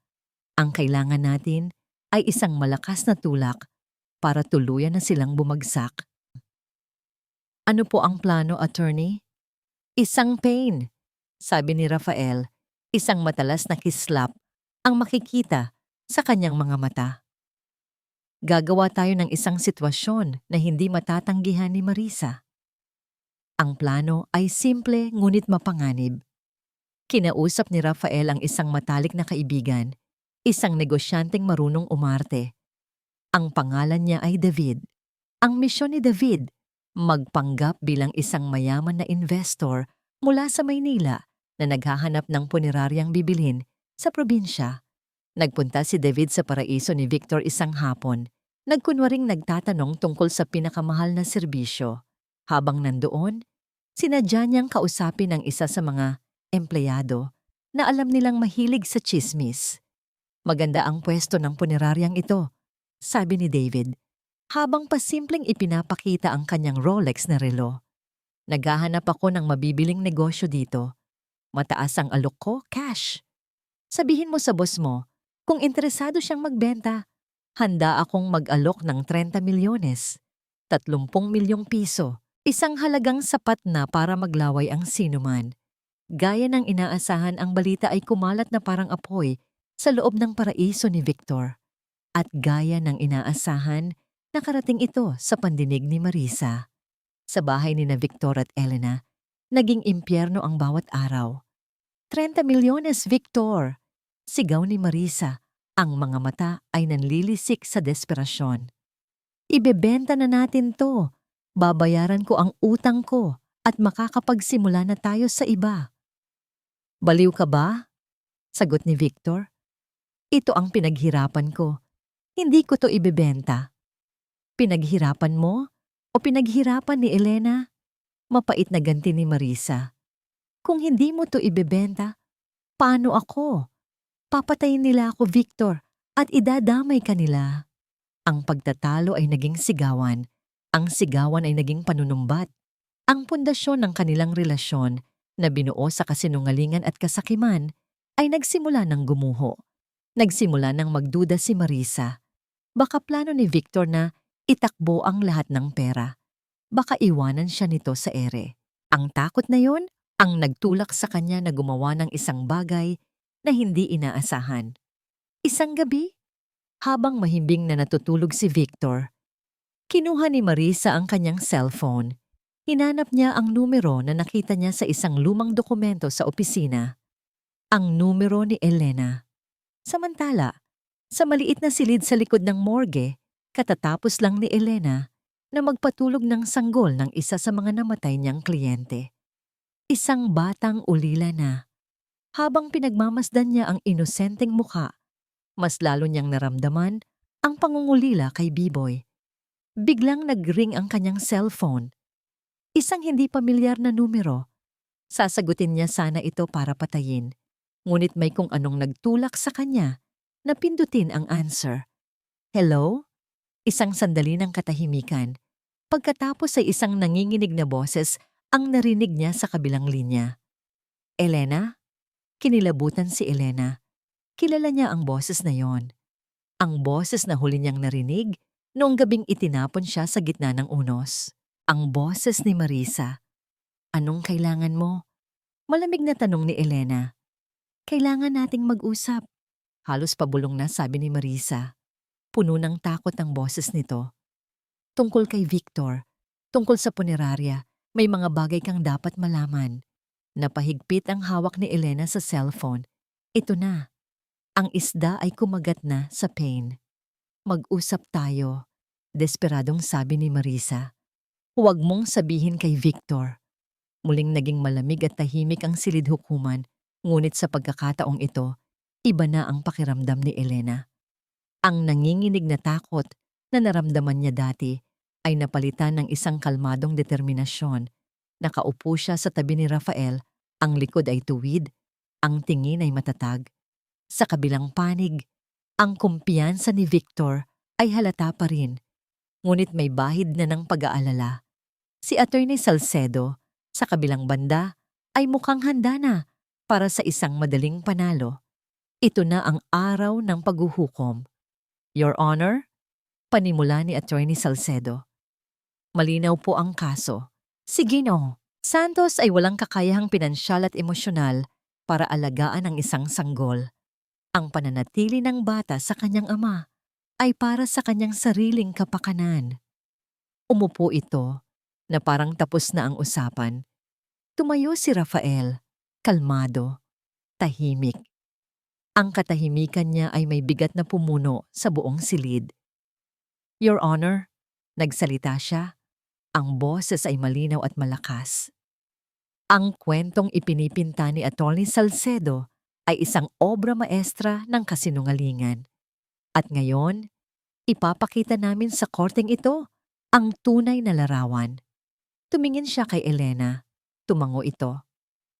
Ang kailangan natin ay isang malakas na tulak para tuluyan na silang bumagsak. Ano po ang plano, attorney? Isang pain, sabi ni Rafael, isang matalas na kislap ang makikita sa kanyang mga mata. Gagawa tayo ng isang sitwasyon na hindi matatanggihan ni Marisa. Ang plano ay simple ngunit mapanganib. Kinausap ni Rafael ang isang matalik na kaibigan, isang negosyanteng marunong umarte. Ang pangalan niya ay David. Ang misyon ni David, magpanggap bilang isang mayaman na investor mula sa Maynila na naghahanap ng puneraryang bibilhin sa probinsya. Nagpunta si David sa paraiso ni Victor isang hapon. Nagkunwaring nagtatanong tungkol sa pinakamahal na serbisyo. Habang nandoon, sinadya niyang kausapin ang isa sa mga empleyado na alam nilang mahilig sa tsismis. Maganda ang pwesto ng puneraryang ito, sabi ni David, habang pasimpleng ipinapakita ang kanyang Rolex na relo. Naghahanap ako ng mabibiling negosyo dito. Mataas ang alok ko, cash. Sabihin mo sa boss mo, kung interesado siyang magbenta, handa akong mag-alok ng 30 milyones, 30 milyong piso, isang halagang sapat na para maglaway ang sinuman. Gaya ng inaasahan, ang balita ay kumalat na parang apoy sa loob ng paraiso ni Victor. At gaya ng inaasahan, nakarating ito sa pandinig ni Marisa. Sa bahay ni na Victor at Elena, naging impyerno ang bawat araw. 30 milyones, Victor! Sigaw ni Marisa. Ang mga mata ay nanlilisik sa desperasyon. Ibebenta na natin to. Babayaran ko ang utang ko at makakapagsimula na tayo sa iba. Baliw ka ba? Sagot ni Victor. Ito ang pinaghirapan ko. Hindi ko to ibebenta. Pinaghirapan mo o pinaghirapan ni Elena? Mapait na ganti ni Marisa. Kung hindi mo to ibebenta, paano ako? Papatayin nila ako, Victor, at idadamay ka nila. Ang pagtatalo ay naging sigawan. Ang sigawan ay naging panunumbat. Ang pundasyon ng kanilang relasyon na binuo sa kasinungalingan at kasakiman ay nagsimula ng gumuho. Nagsimula ng magduda si Marisa. Baka plano ni Victor na itakbo ang lahat ng pera. Baka iwanan siya nito sa ere. Ang takot na yon ang nagtulak sa kanya na gumawa ng isang bagay na hindi inaasahan. Isang gabi, habang mahimbing na natutulog si Victor, kinuha ni Marisa ang kanyang cellphone. Hinanap niya ang numero na nakita niya sa isang lumang dokumento sa opisina. Ang numero ni Elena. Samantala, sa maliit na silid sa likod ng morgue, katatapos lang ni Elena na magpatulog ng sanggol ng isa sa mga namatay niyang kliyente. Isang batang ulila na. Habang pinagmamasdan niya ang inosenteng mukha, mas lalo niyang naramdaman ang pangungulila kay Biboy. Biglang nag-ring ang kanyang cellphone. Isang hindi pamilyar na numero. Sasagutin niya sana ito para patayin. Ngunit may kung anong nagtulak sa kanya na pindutin ang answer. Hello? Isang sandali ng katahimikan. Pagkatapos ay isang nanginginig na boses ang narinig niya sa kabilang linya. Elena? Kinilabutan si Elena. Kilala niya ang boses na yon. Ang boses na huli niyang narinig noong gabing itinapon siya sa gitna ng unos. Ang boses ni Marisa. Anong kailangan mo? Malamig na tanong ni Elena. Kailangan nating mag-usap. Halos pabulong na sabi ni Marisa. Puno ng takot ang boses nito. Tungkol kay Victor, tungkol sa punerarya, may mga bagay kang dapat malaman. Napahigpit ang hawak ni Elena sa cellphone. Ito na. Ang isda ay kumagat na sa pain. Mag-usap tayo, desperadong sabi ni Marisa. Huwag mong sabihin kay Victor. Muling naging malamig at tahimik ang silid-hukuman, ngunit sa pagkakataong ito, iba na ang pakiramdam ni Elena. Ang nanginginig na takot na naramdaman niya dati ay napalitan ng isang kalmadong determinasyon. Nakaupo siya sa tabi ni Rafael, ang likod ay tuwid, ang tingin ay matatag. Sa kabilang panig, ang kumpiyansa ni Victor ay halata pa rin, ngunit may bahid na ng pag-aalala. Si Attorney Salcedo, sa kabilang banda, ay mukhang handa na para sa isang madaling panalo. Ito na ang araw ng paghuhukom. Your Honor, panimula ni Attorney Salcedo. Malinaw po ang kaso. Sige no, Santos ay walang kakayahang pinansyal at emosyonal para alagaan ang isang sanggol. Ang pananatili ng bata sa kanyang ama ay para sa kanyang sariling kapakanan. Umupo ito na parang tapos na ang usapan. Tumayo si Rafael, kalmado, tahimik. Ang katahimikan niya ay may bigat na pumuno sa buong silid. Your Honor, nagsalita siya. Ang boses ay malinaw at malakas. Ang kwentong ipinipinta ni Atty. Salcedo ay isang obra maestra ng kasinungalingan. At ngayon, ipapakita namin sa korteng ito ang tunay na larawan. Tumingin siya kay Elena. Tumango ito.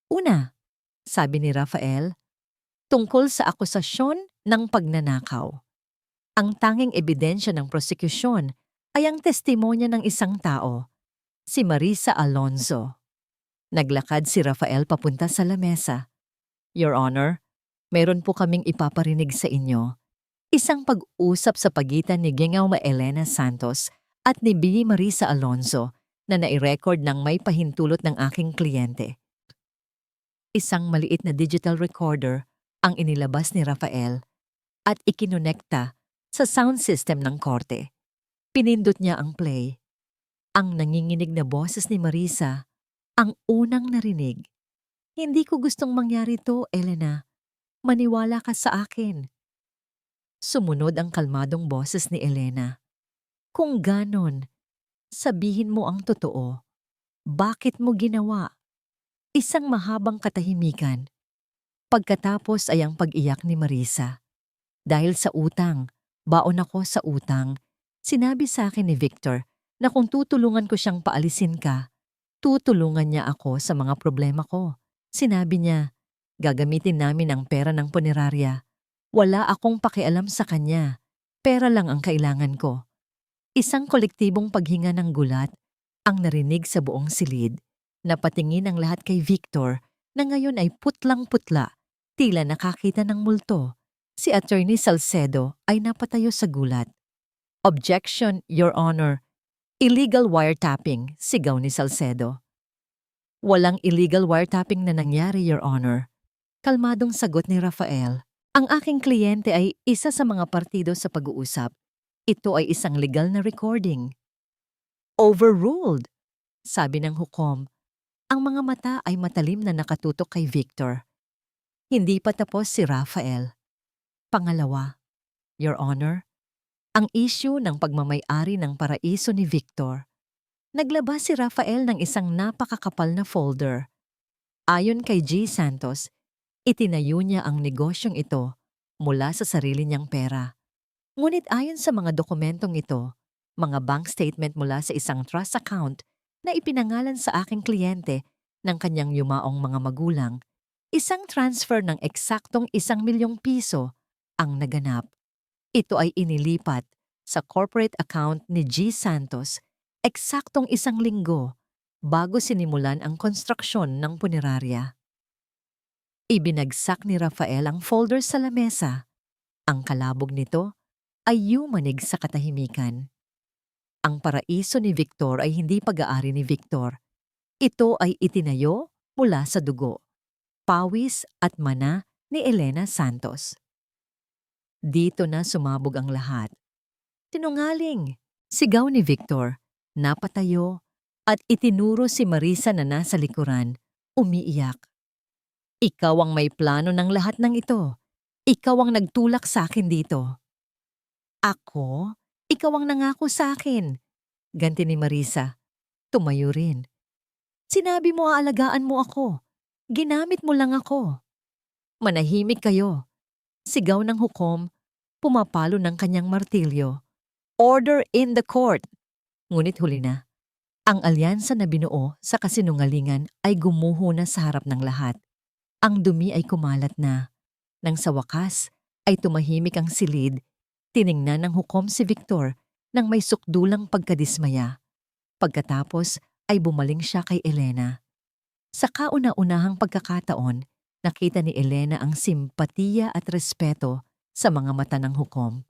Una, sabi ni Rafael, tungkol sa akusasyon ng pagnanakaw. Ang tanging ebidensya ng prosekusyon ay ang testimonya ng isang tao, si Marisa Alonzo. Naglakad si Rafael papunta sa lamesa. Your Honor, meron po kaming ipaparinig sa inyo. Isang pag-usap sa pagitan ni Gingaw Elena Santos at ni B. Marisa Alonzo na nai-record ng may pahintulot ng aking kliyente. Isang maliit na digital recorder ang inilabas ni Rafael at ikinonekta sa sound system ng korte. Pinindot niya ang play. Ang nanginginig na boses ni Marisa, ang unang narinig. Hindi ko gustong mangyari to, Elena. Maniwala ka sa akin. Sumunod ang kalmadong boses ni Elena. Kung ganon, sabihin mo ang totoo. Bakit mo ginawa? Isang mahabang katahimikan. Pagkatapos ay ang pag-iyak ni Marisa. Dahil sa utang, baon ako sa utang, sinabi sa akin ni Victor na kung tutulungan ko siyang paalisin ka, tutulungan niya ako sa mga problema ko. Sinabi niya, gagamitin namin ang pera ng punerarya. Wala akong pakialam sa kanya. Pera lang ang kailangan ko. Isang kolektibong paghinga ng gulat ang narinig sa buong silid. Napatingin ang lahat kay Victor na ngayon ay putlang-putla, tila nakakita ng multo. Si Attorney Salcedo ay napatayo sa gulat. Objection, Your Honor. Illegal wiretapping, sigaw ni Salcedo. Walang illegal wiretapping na nangyari, Your Honor. Kalmadong sagot ni Rafael. Ang aking kliyente ay isa sa mga partido sa pag-uusap. Ito ay isang legal na recording. Overruled, sabi ng hukom. Ang mga mata ay matalim na nakatutok kay Victor. Hindi pa tapos si Rafael. Pangalawa, Your Honor, ang issue ng pagmamay-ari ng paraiso ni Victor. Naglabas si Rafael ng isang napakakapal na folder. Ayon kay G. Santos, itinayo niya ang negosyong ito mula sa sarili niyang pera. Ngunit ayon sa mga dokumentong ito, mga bank statement mula sa isang trust account na ipinangalan sa aking kliyente ng kanyang yumaong mga magulang, isang transfer ng eksaktong 1 milyong piso ang naganap. Ito ay inilipat sa corporate account ni G. Santos eksaktong 1 linggo bago sinimulan ang konstruksyon ng punerarya. Ibinagsak ni Rafael ang folder sa lamesa. Ang kalabog nito ay yumanig sa katahimikan. Ang paraiso ni Victor ay hindi pag-aari ni Victor. Ito ay itinayo mula sa dugo, pawis at mana ni Elena Santos. Dito na sumabog ang lahat. Sinungaling! Sigaw ni Victor, napatayo at itinuro si Marisa na nasa likuran, umiiyak. Ikaw ang may plano ng lahat ng ito. Ikaw ang nagtulak sa akin dito. Ako? Ikaw ang nangako sa akin. Ganti ni Marisa. Tumayo rin. Sinabi mo aalagaan mo ako. Ginamit mo lang ako. Manahimik kayo. Sigaw ng hukom, pumapalo ng kanyang martilyo. Order in the court. Ngunit huli na. Ang alyansa na binuo sa kasinungalingan ay gumuho na sa harap ng lahat. Ang dumi ay kumalat na. Nang sa wakas ay tumahimik ang silid, tiningnan ng hukom si Victor nang may sukdulang pagkadismaya. Pagkatapos ay bumaling siya kay Elena. Sa kauna-unahang pagkakataon, nakita ni Elena ang simpatiya at respeto sa mga mata ng hukom.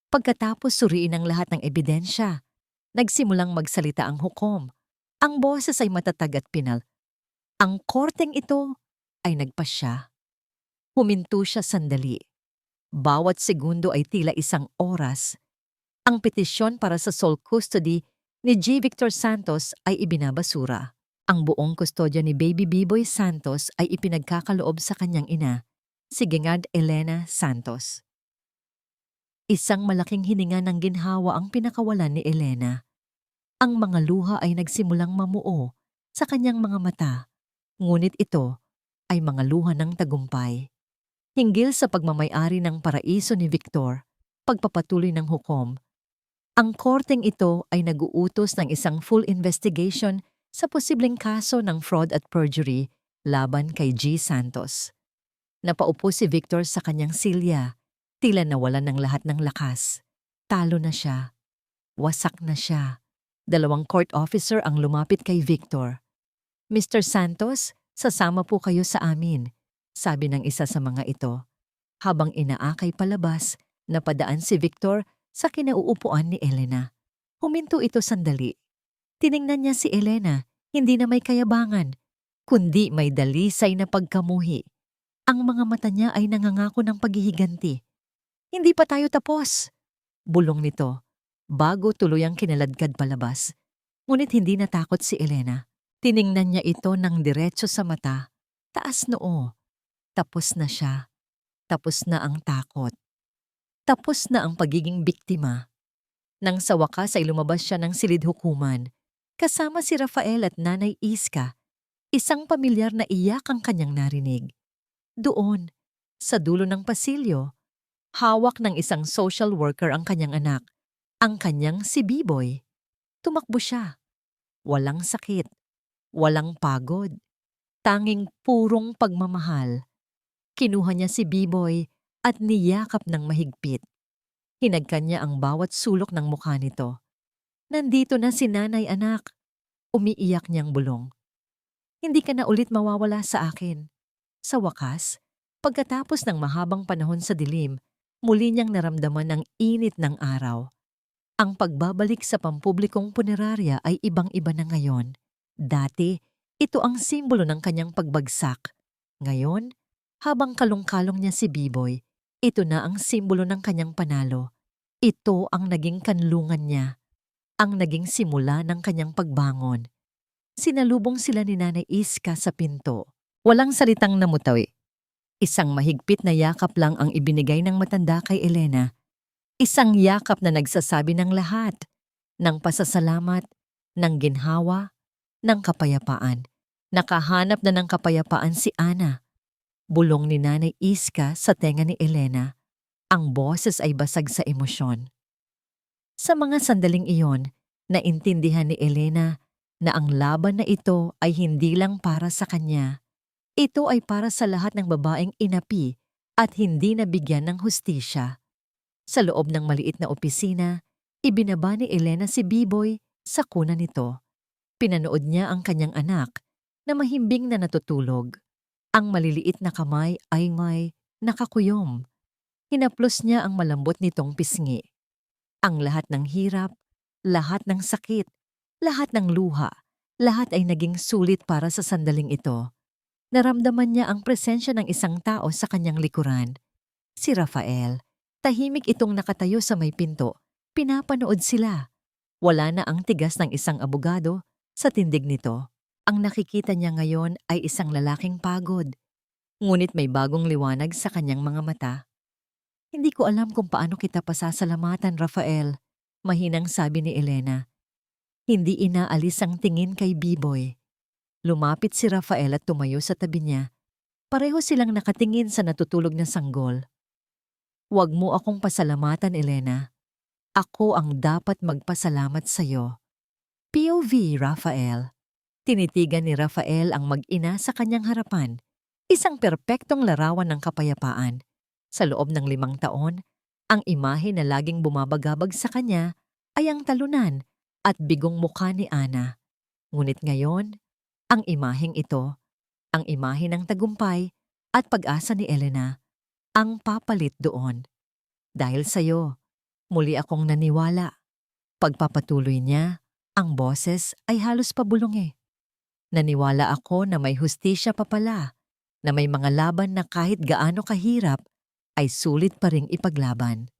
Pagkatapos suriin ang lahat ng ebidensya, nagsimulang magsalita ang hukom. Ang boses ay matatag at pinal. Ang korteng ito ay nagpasya. Huminto siya sandali. Bawat segundo ay tila 1 oras. Ang petisyon para sa sole custody ni G. Victor Santos ay ibinabasura. Ang buong kustodya ni Baby Biboy Santos ay ipinagkakaloob sa kanyang ina, si Gingad Elena Santos. Isang malaking hininga ng ginhawa ang pinakawalan ni Elena. Ang mga luha ay nagsimulang mamuo sa kanyang mga mata, ngunit ito ay mga luha ng tagumpay. Hinggil sa pagmamay-ari ng paraiso ni Victor, pagpapatuloy ng hukom, ang korteng ito ay nag-uutos ng isang full investigation sa posibleng kaso ng fraud at perjury laban kay G. Santos. Napaupo si Victor sa kanyang silya, tila nawalan ng lahat ng lakas. Talo na siya. Wasak na siya. 2 court officer ang lumapit kay Victor. Mr. Santos, sasama po kayo sa amin, sabi ng isa sa mga ito. Habang inaakay palabas, napadaan si Victor sa kinauupuan ni Elena. Huminto ito sandali. Tiningnan niya si Elena, hindi na may kayabangan, kundi may dalisay na pagkamuhi. Ang mga mata niya ay nangangako ng paghihiganti. Hindi pa tayo tapos, bulong nito, bago tuluyang kinaladkad palabas. Ngunit hindi natakot si Elena. Tiningnan niya ito ng diretso sa mata, taas noo. Tapos na siya. Tapos na ang takot. Tapos na ang pagiging biktima. Nang sa wakas ay lumabas siya ng silid hukuman, kasama si Rafael at Nanay Iska, isang pamilyar na iyak ang kanyang narinig. Doon, sa dulo ng pasilyo, hawak ng isang social worker ang kanyang anak, ang kanyang si Biboy. Tumakbo siya. Walang sakit, walang pagod, tanging purong pagmamahal. Kinuha niya si Biboy at niyakap ng mahigpit. Hinagkan niya ang bawat sulok ng mukha nito. Nandito na si nanay anak. Umiiyak niyang bulong. Hindi ka na ulit mawawala sa akin. Sa wakas, pagkatapos ng mahabang panahon sa dilim, muli niyang naramdaman ang init ng araw. Ang pagbabalik sa pampublikong punerarya ay ibang-iba na ngayon. Dati, ito ang simbolo ng kanyang pagbagsak. Ngayon, habang kalong-kalong niya si Biboy, ito na ang simbolo ng kanyang panalo. Ito ang naging kanlungan niya, ang naging simula ng kanyang pagbangon. Sinalubong sila ni Nanay Iska sa pinto. Walang salitang namutawi. Isang mahigpit na yakap lang ang ibinigay ng matanda kay Elena. Isang yakap na nagsasabi ng lahat, ng pasasalamat, ng ginhawa, ng kapayapaan. Nakahanap na ng kapayapaan si Ana. Bulong ni Nanay Iska sa tenga ni Elena. Ang boses ay basag sa emosyon. Sa mga sandaling iyon, naintindihan ni Elena na ang laban na ito ay hindi lang para sa kanya. Ito ay para sa lahat ng babaeng inapi at hindi nabigyan ng hustisya. Sa loob ng maliit na opisina, ibinaba ni Elena si Biboy sa kuna nito. Pinanood niya ang kanyang anak na mahimbing na natutulog. Ang maliliit na kamay ay may nakakuyom. Hinaplos niya ang malambot nitong pisngi. Ang lahat ng hirap, lahat ng sakit, lahat ng luha, lahat ay naging sulit para sa sandaling ito. Naramdaman niya ang presensya ng isang tao sa kanyang likuran. Si Rafael. Tahimik itong nakatayo sa may pinto. Pinapanood sila. Wala na ang tigas ng isang abogado sa tindig nito. Ang nakikita niya ngayon ay isang lalaking pagod. Ngunit may bagong liwanag sa kanyang mga mata. Hindi ko alam kung paano kita pasasalamatan, Rafael, mahinang sabi ni Elena. Hindi inaalis ang tingin kay Biboy. Lumapit si Rafael at tumayo sa tabi niya. Pareho silang nakatingin sa natutulog na sanggol. Huwag mo akong pasalamatan, Elena. Ako ang dapat magpasalamat sa'yo. POV, Rafael. Tinitigan ni Rafael ang mag-ina sa kanyang harapan. Isang perpektong larawan ng kapayapaan. Sa loob ng 5 taon, ang imahe na laging bumabagabag sa kanya ay ang talunan at bigong mukha ni Ana. Ngunit ngayon, ang imaheng ito, ang imahe ng tagumpay at pag-asa ni Elena, ang papalit doon. Dahil sa'yo, muli akong naniwala. Pagpapatuloy niya, ang boses ay halos pabulong. Naniwala ako na may hustisya pa pala, na may mga laban na kahit gaano kahirap, ay sulit pa ring ipaglaban.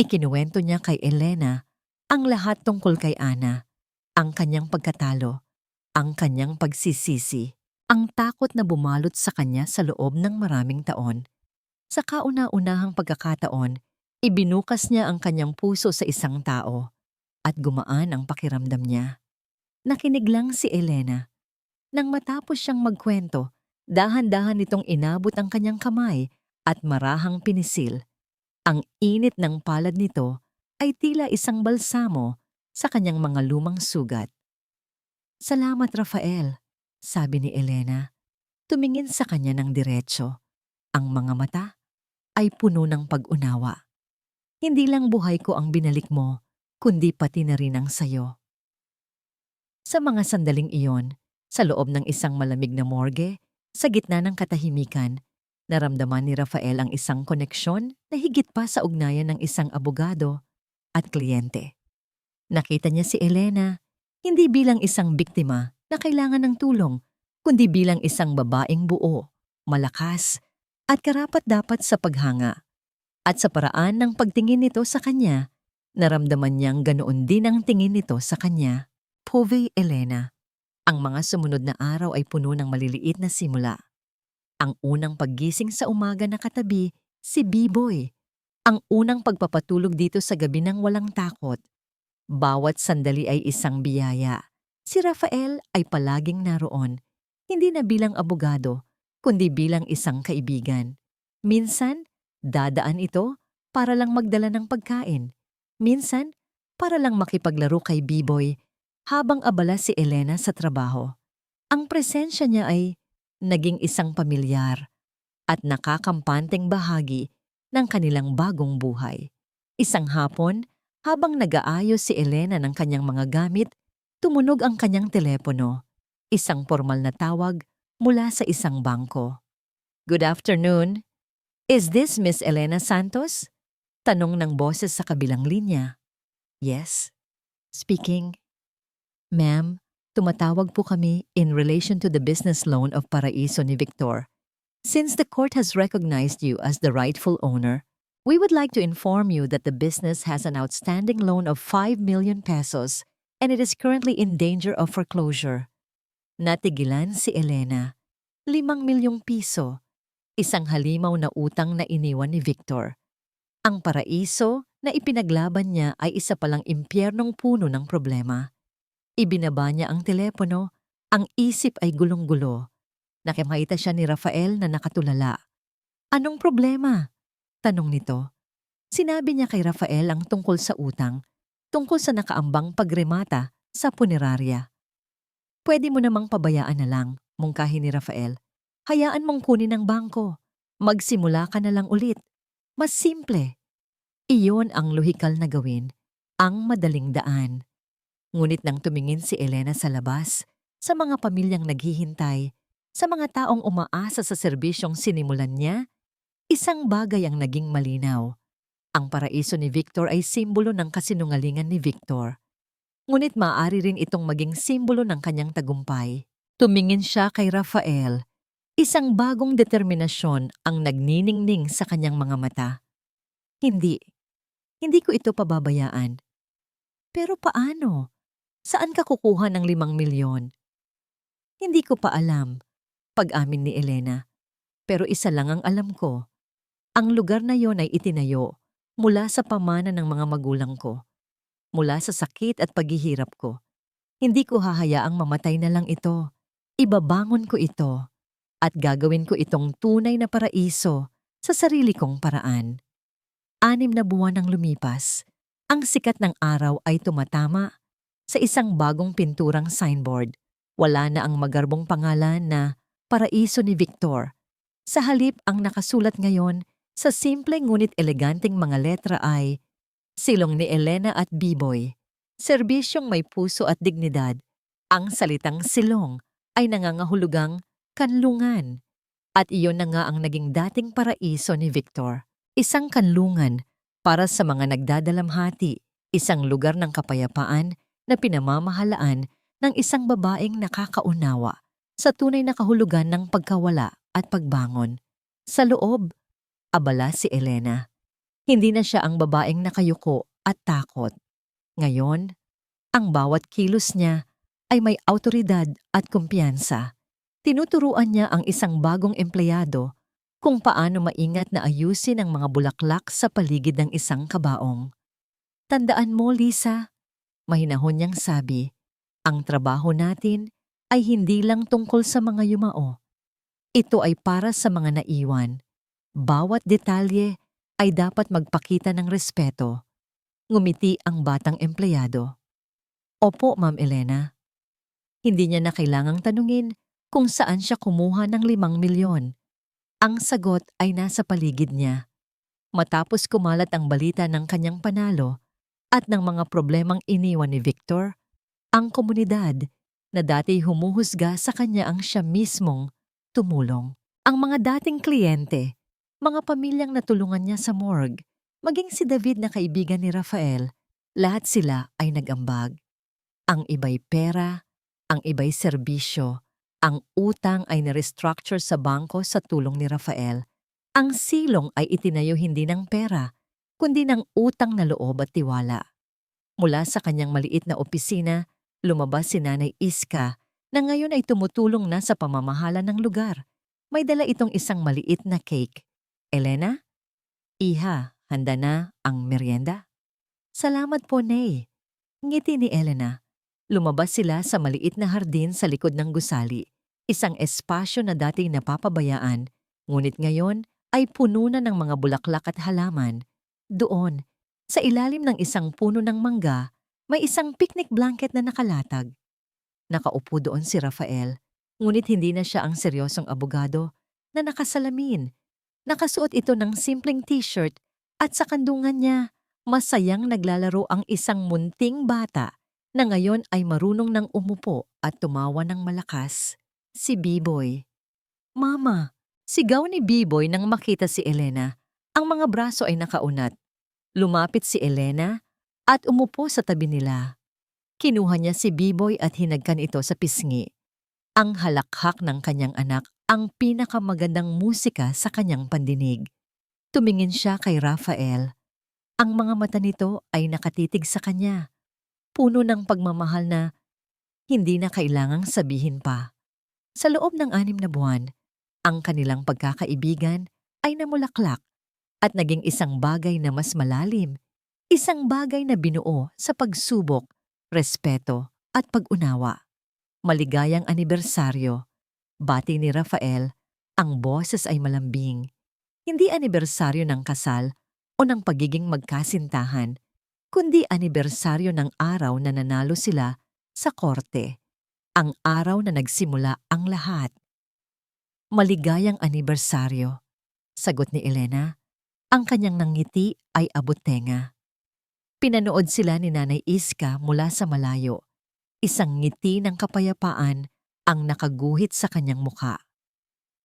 Ikinuwento niya kay Elena ang lahat tungkol kay Ana, ang kanyang pagkatalo, ang kanyang pagsisisi, ang takot na bumalot sa kanya sa loob ng maraming taon. Sa kauna-unahang pagkakataon, ibinukas niya ang kanyang puso sa isang tao at gumaan ang pakiramdam niya. Nakinig lang si Elena. Nang matapos siyang magkwento, dahan-dahan nitong inabot ang kanyang kamay at marahang pinisil. Ang init ng palad nito ay tila isang balsamo sa kanyang mga lumang sugat. Salamat, Rafael, sabi ni Elena. Tumingin sa kanya ng diretso. Ang mga mata ay puno ng pag-unawa. Hindi lang buhay ko ang binalik mo, kundi pati na rin ang sayo. Sa mga sandaling iyon, sa loob ng isang malamig na morgue, sa gitna ng katahimikan, naramdaman ni Rafael ang isang koneksyon na higit pa sa ugnayan ng isang abogado at kliyente. Nakita niya si Elena, hindi bilang isang biktima na kailangan ng tulong, kundi bilang isang babaeng buo, malakas, at karapat-dapat sa paghanga. At sa paraan ng pagtingin nito sa kanya, naramdaman niyang ganoon din ang tingin nito sa kanya. Povey Elena. Ang mga sumunod na araw ay puno ng maliliit na simula. Ang unang paggising sa umaga na katabi, si Biboy. Ang unang pagpapatulog dito sa gabi ng walang takot. Bawat sandali ay isang biyaya. Si Rafael ay palaging naroon, hindi na bilang abogado, kundi bilang isang kaibigan. Minsan, dadaan ito para lang magdala ng pagkain. Minsan, para lang makipaglaro kay Biboy habang abala si Elena sa trabaho. Ang presensya niya ay naging isang pamilyar at nakakampanteng bahagi ng kanilang bagong buhay. Isang hapon, habang nag-aayos si Elena ng kanyang mga gamit, tumunog ang kanyang telepono. Isang formal na tawag mula sa isang bangko. Good afternoon. Is this Miss Elena Santos? Tanong ng boses sa kabilang linya. Yes. Speaking. Ma'am, tumatawag po kami in relation to the business loan of Paraiso ni Victor. Since the court has recognized you as the rightful owner, we would like to inform you that the business has an outstanding loan of 5 million pesos and it is currently in danger of foreclosure. Natigilan si Elena. 5 milyong piso. Isang halimaw na utang na iniwan ni Victor. Ang Paraiso na ipinaglaban niya ay isa palang impyernong puno ng problema. Ibinaba niya ang telepono Ang isip ay gulong-gulo. Nakikita siya ni Rafael na nakatulala. Anong problema? Tanong nito. Sinabi niya kay Rafael ang tungkol sa utang, tungkol sa nakaambang pagremata sa punerarya. Pwede mo namang pabayaan na lang, mungkahi ni Rafael. Hayaan mong kunin ang bangko. Magsimula ka na lang ulit. Mas simple. Iyon ang lohikal na gawin, ang madaling daan. Ngunit nang tumingin si Elena sa labas, sa mga pamilyang naghihintay, sa mga taong umaasa sa serbisyong sinimulan niya, isang bagay ang naging malinaw. Ang paraiso ni Victor ay simbolo ng kasinungalingan ni Victor. Ngunit maaari rin itong maging simbolo ng kanyang tagumpay. Tumingin siya kay Rafael. Isang bagong determinasyon ang nagniningning sa kanyang mga mata. Hindi ko ito pababayaan. Pero paano? Saan ka kukuha ng 5 milyon? Hindi ko pa alam, pag-amin ni Elena. Pero isa lang ang alam ko. Ang lugar na yon ay itinayo mula sa pamana ng mga magulang ko. Mula sa sakit at paghihirap ko. Hindi ko hahayaang mamatay na lang ito. Ibabangon ko ito. At gagawin ko itong tunay na paraiso sa sarili kong paraan. 6 na buwan ang lumipas. Ang sikat ng araw ay tumatama sa isang bagong pinturang signboard. Wala na ang magarbong pangalan na Paraiso ni Victor. Sa halip ang nakasulat ngayon sa simple ngunit eleganteng mga letra ay Silong ni Elena at Biboy. Serbisyong may puso at dignidad. Ang salitang silong ay nangangahulugang kanlungan. At iyon na nga ang naging dating paraiso ni Victor. Isang kanlungan para sa mga nagdadalamhati. Isang lugar ng kapayapaan na pinamamahalaan ng isang babaeng nakakaunawa sa tunay na kahulugan ng pagkawala at pagbangon. Sa loob, abala si Elena. Hindi na siya ang babaeng nakayuko at takot. Ngayon, ang bawat kilos niya ay may awtoridad at kumpiyansa. Tinuturuan niya ang isang bagong empleyado kung paano maingat na ayusin ang mga bulaklak sa paligid ng isang kabaong. Tandaan mo, Lisa, mahinahon niyang sabi, ang trabaho natin ay hindi lang tungkol sa mga yumao. Ito ay para sa mga naiwan. Bawat detalye ay dapat magpakita ng respeto. Ngumiti ang batang empleyado. Opo, Ma'am Elena. Hindi niya na kailangang tanungin kung saan siya kumuha ng 5 milyon. Ang sagot ay nasa paligid niya. Matapos kumalat ang balita ng kanyang panalo at ng mga problemang iniwan ni Victor, ang komunidad na dati humuhusga sa kanya ang siya mismong tumulong. Ang mga dating kliyente, mga pamilyang natulungan niya sa morgue, maging si David na kaibigan ni Rafael, lahat sila ay nag-ambag. Ang iba'y pera, ang iba'y serbisyo, ang utang ay na-restructure sa bangko sa tulong ni Rafael. Ang silong ay itinayo hindi ng pera, kundi ng utang na loob at tiwala. Mula sa kanyang maliit na opisina, lumabas si Nanay Iska na ngayon ay tumutulong na sa pamamahala ng lugar. May dala itong isang maliit na cake. Elena? Iha, handa na ang merienda? Salamat po, Nay. Ngiti ni Elena. Lumabas sila sa maliit na hardin sa likod ng gusali. Isang espasyo na dati napapabayaan, ngunit ngayon ay puno na ng mga bulaklak at halaman. Doon, sa ilalim ng isang puno ng mangga, may isang picnic blanket na nakalatag. Nakaupo doon si Rafael, ngunit hindi na siya ang seryosong abogado na nakasalamin. Nakasuot ito ng simpleng t-shirt at sa kandungan niya, masayang naglalaro ang isang munting bata na ngayon ay marunong nang umupo at tumawa ng malakas. Si Biboy. Mama! Sigaw ni Biboy nang makita si Elena. Ang mga braso ay nakaunat. Lumapit si Elena at umupo sa tabi nila. Kinuha niya si Biboy at hinagkan ito sa pisngi. Ang halakhak ng kanyang anak ang pinakamagandang musika sa kanyang pandinig. Tumingin siya kay Rafael. Ang mga mata nito ay nakatitig sa kanya. Puno ng pagmamahal na hindi na kailangang sabihin pa. Sa loob ng 6 na buwan, ang kanilang pagkakaibigan ay namulaklak at naging isang bagay na mas malalim. Isang bagay na binuo sa pagsubok, respeto at pag-unawa. Maligayang anibersaryo. Bati ni Rafael, ang boses ay malambing. Hindi anibersaryo ng kasal o ng pagiging magkasintahan, kundi anibersaryo ng araw na nanalo sila sa korte. Ang araw na nagsimula ang lahat. Maligayang anibersaryo, sagot ni Elena. Ang kanyang nangiti ay abot-tenga. Pinanood sila ni Nanay Iska mula sa malayo. Isang ngiti ng kapayapaan ang nakaguhit sa kanyang muka.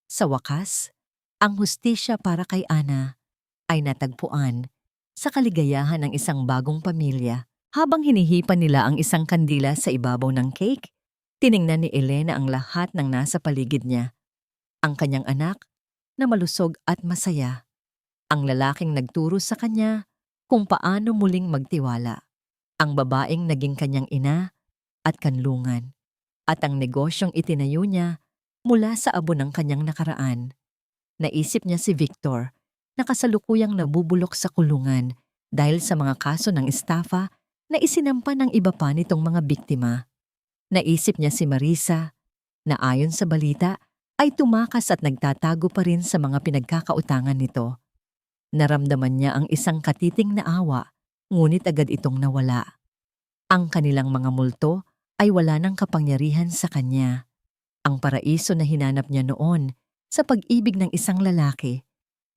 Sa wakas, ang hustisya para kay Ana ay natagpuan sa kaligayahan ng isang bagong pamilya. Habang hinihipan nila ang isang kandila sa ibabaw ng cake, tiningnan ni Elena ang lahat ng nasa paligid niya. Ang kanyang anak na malusog at masaya. Ang lalaking nagturo sa kanya kung paano muling magtiwala. Ang babaeng naging kanyang ina at kanlungan. At ang negosyong itinayo niya mula sa abo ng kanyang nakaraan. Naisip niya si Victor na kasalukuyang nabubulok sa kulungan dahil sa mga kaso ng estafa na isinampa ng iba pa nitong mga biktima. Naisip niya si Marisa na ayon sa balita ay tumakas at nagtatago pa rin sa mga pinagkakautangan nito. Naramdaman niya ang isang katiting na awa, ngunit agad itong nawala. Ang kanilang mga multo ay wala ng kapangyarihan sa kanya. Ang paraiso na hinanap niya noon sa pag-ibig ng isang lalaki,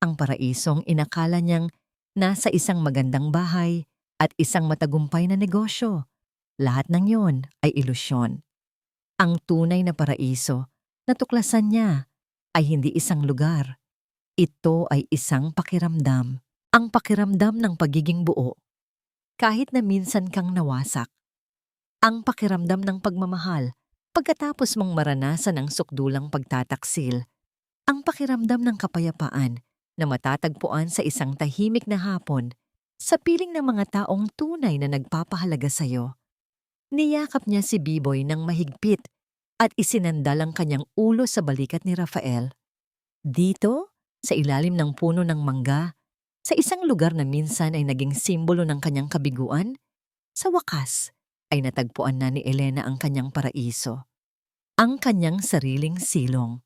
ang paraisong inakala niyang nasa isang magandang bahay at isang matagumpay na negosyo. Lahat ng yon ay ilusyon. Ang tunay na paraiso na tuklasan niya ay hindi isang lugar. Ito ay isang pakiramdam, ang pakiramdam ng pagiging buo. Kahit na minsan kang nawasak, ang pakiramdam ng pagmamahal pagkatapos mong maranasan ang sukdulang pagtataksil, ang pakiramdam ng kapayapaan na matatagpuan sa isang tahimik na hapon sa piling ng mga taong tunay na nagpapahalaga sa iyo. Niyakap niya si Biboy ng mahigpit at isinandal ang kanyang ulo sa balikat ni Rafael. Dito, sa ilalim ng puno ng mangga, sa isang lugar na minsan ay naging simbolo ng kanyang kabiguan, sa wakas ay natagpuan na ni Elena ang kanyang paraiso. Ang kanyang sariling silong.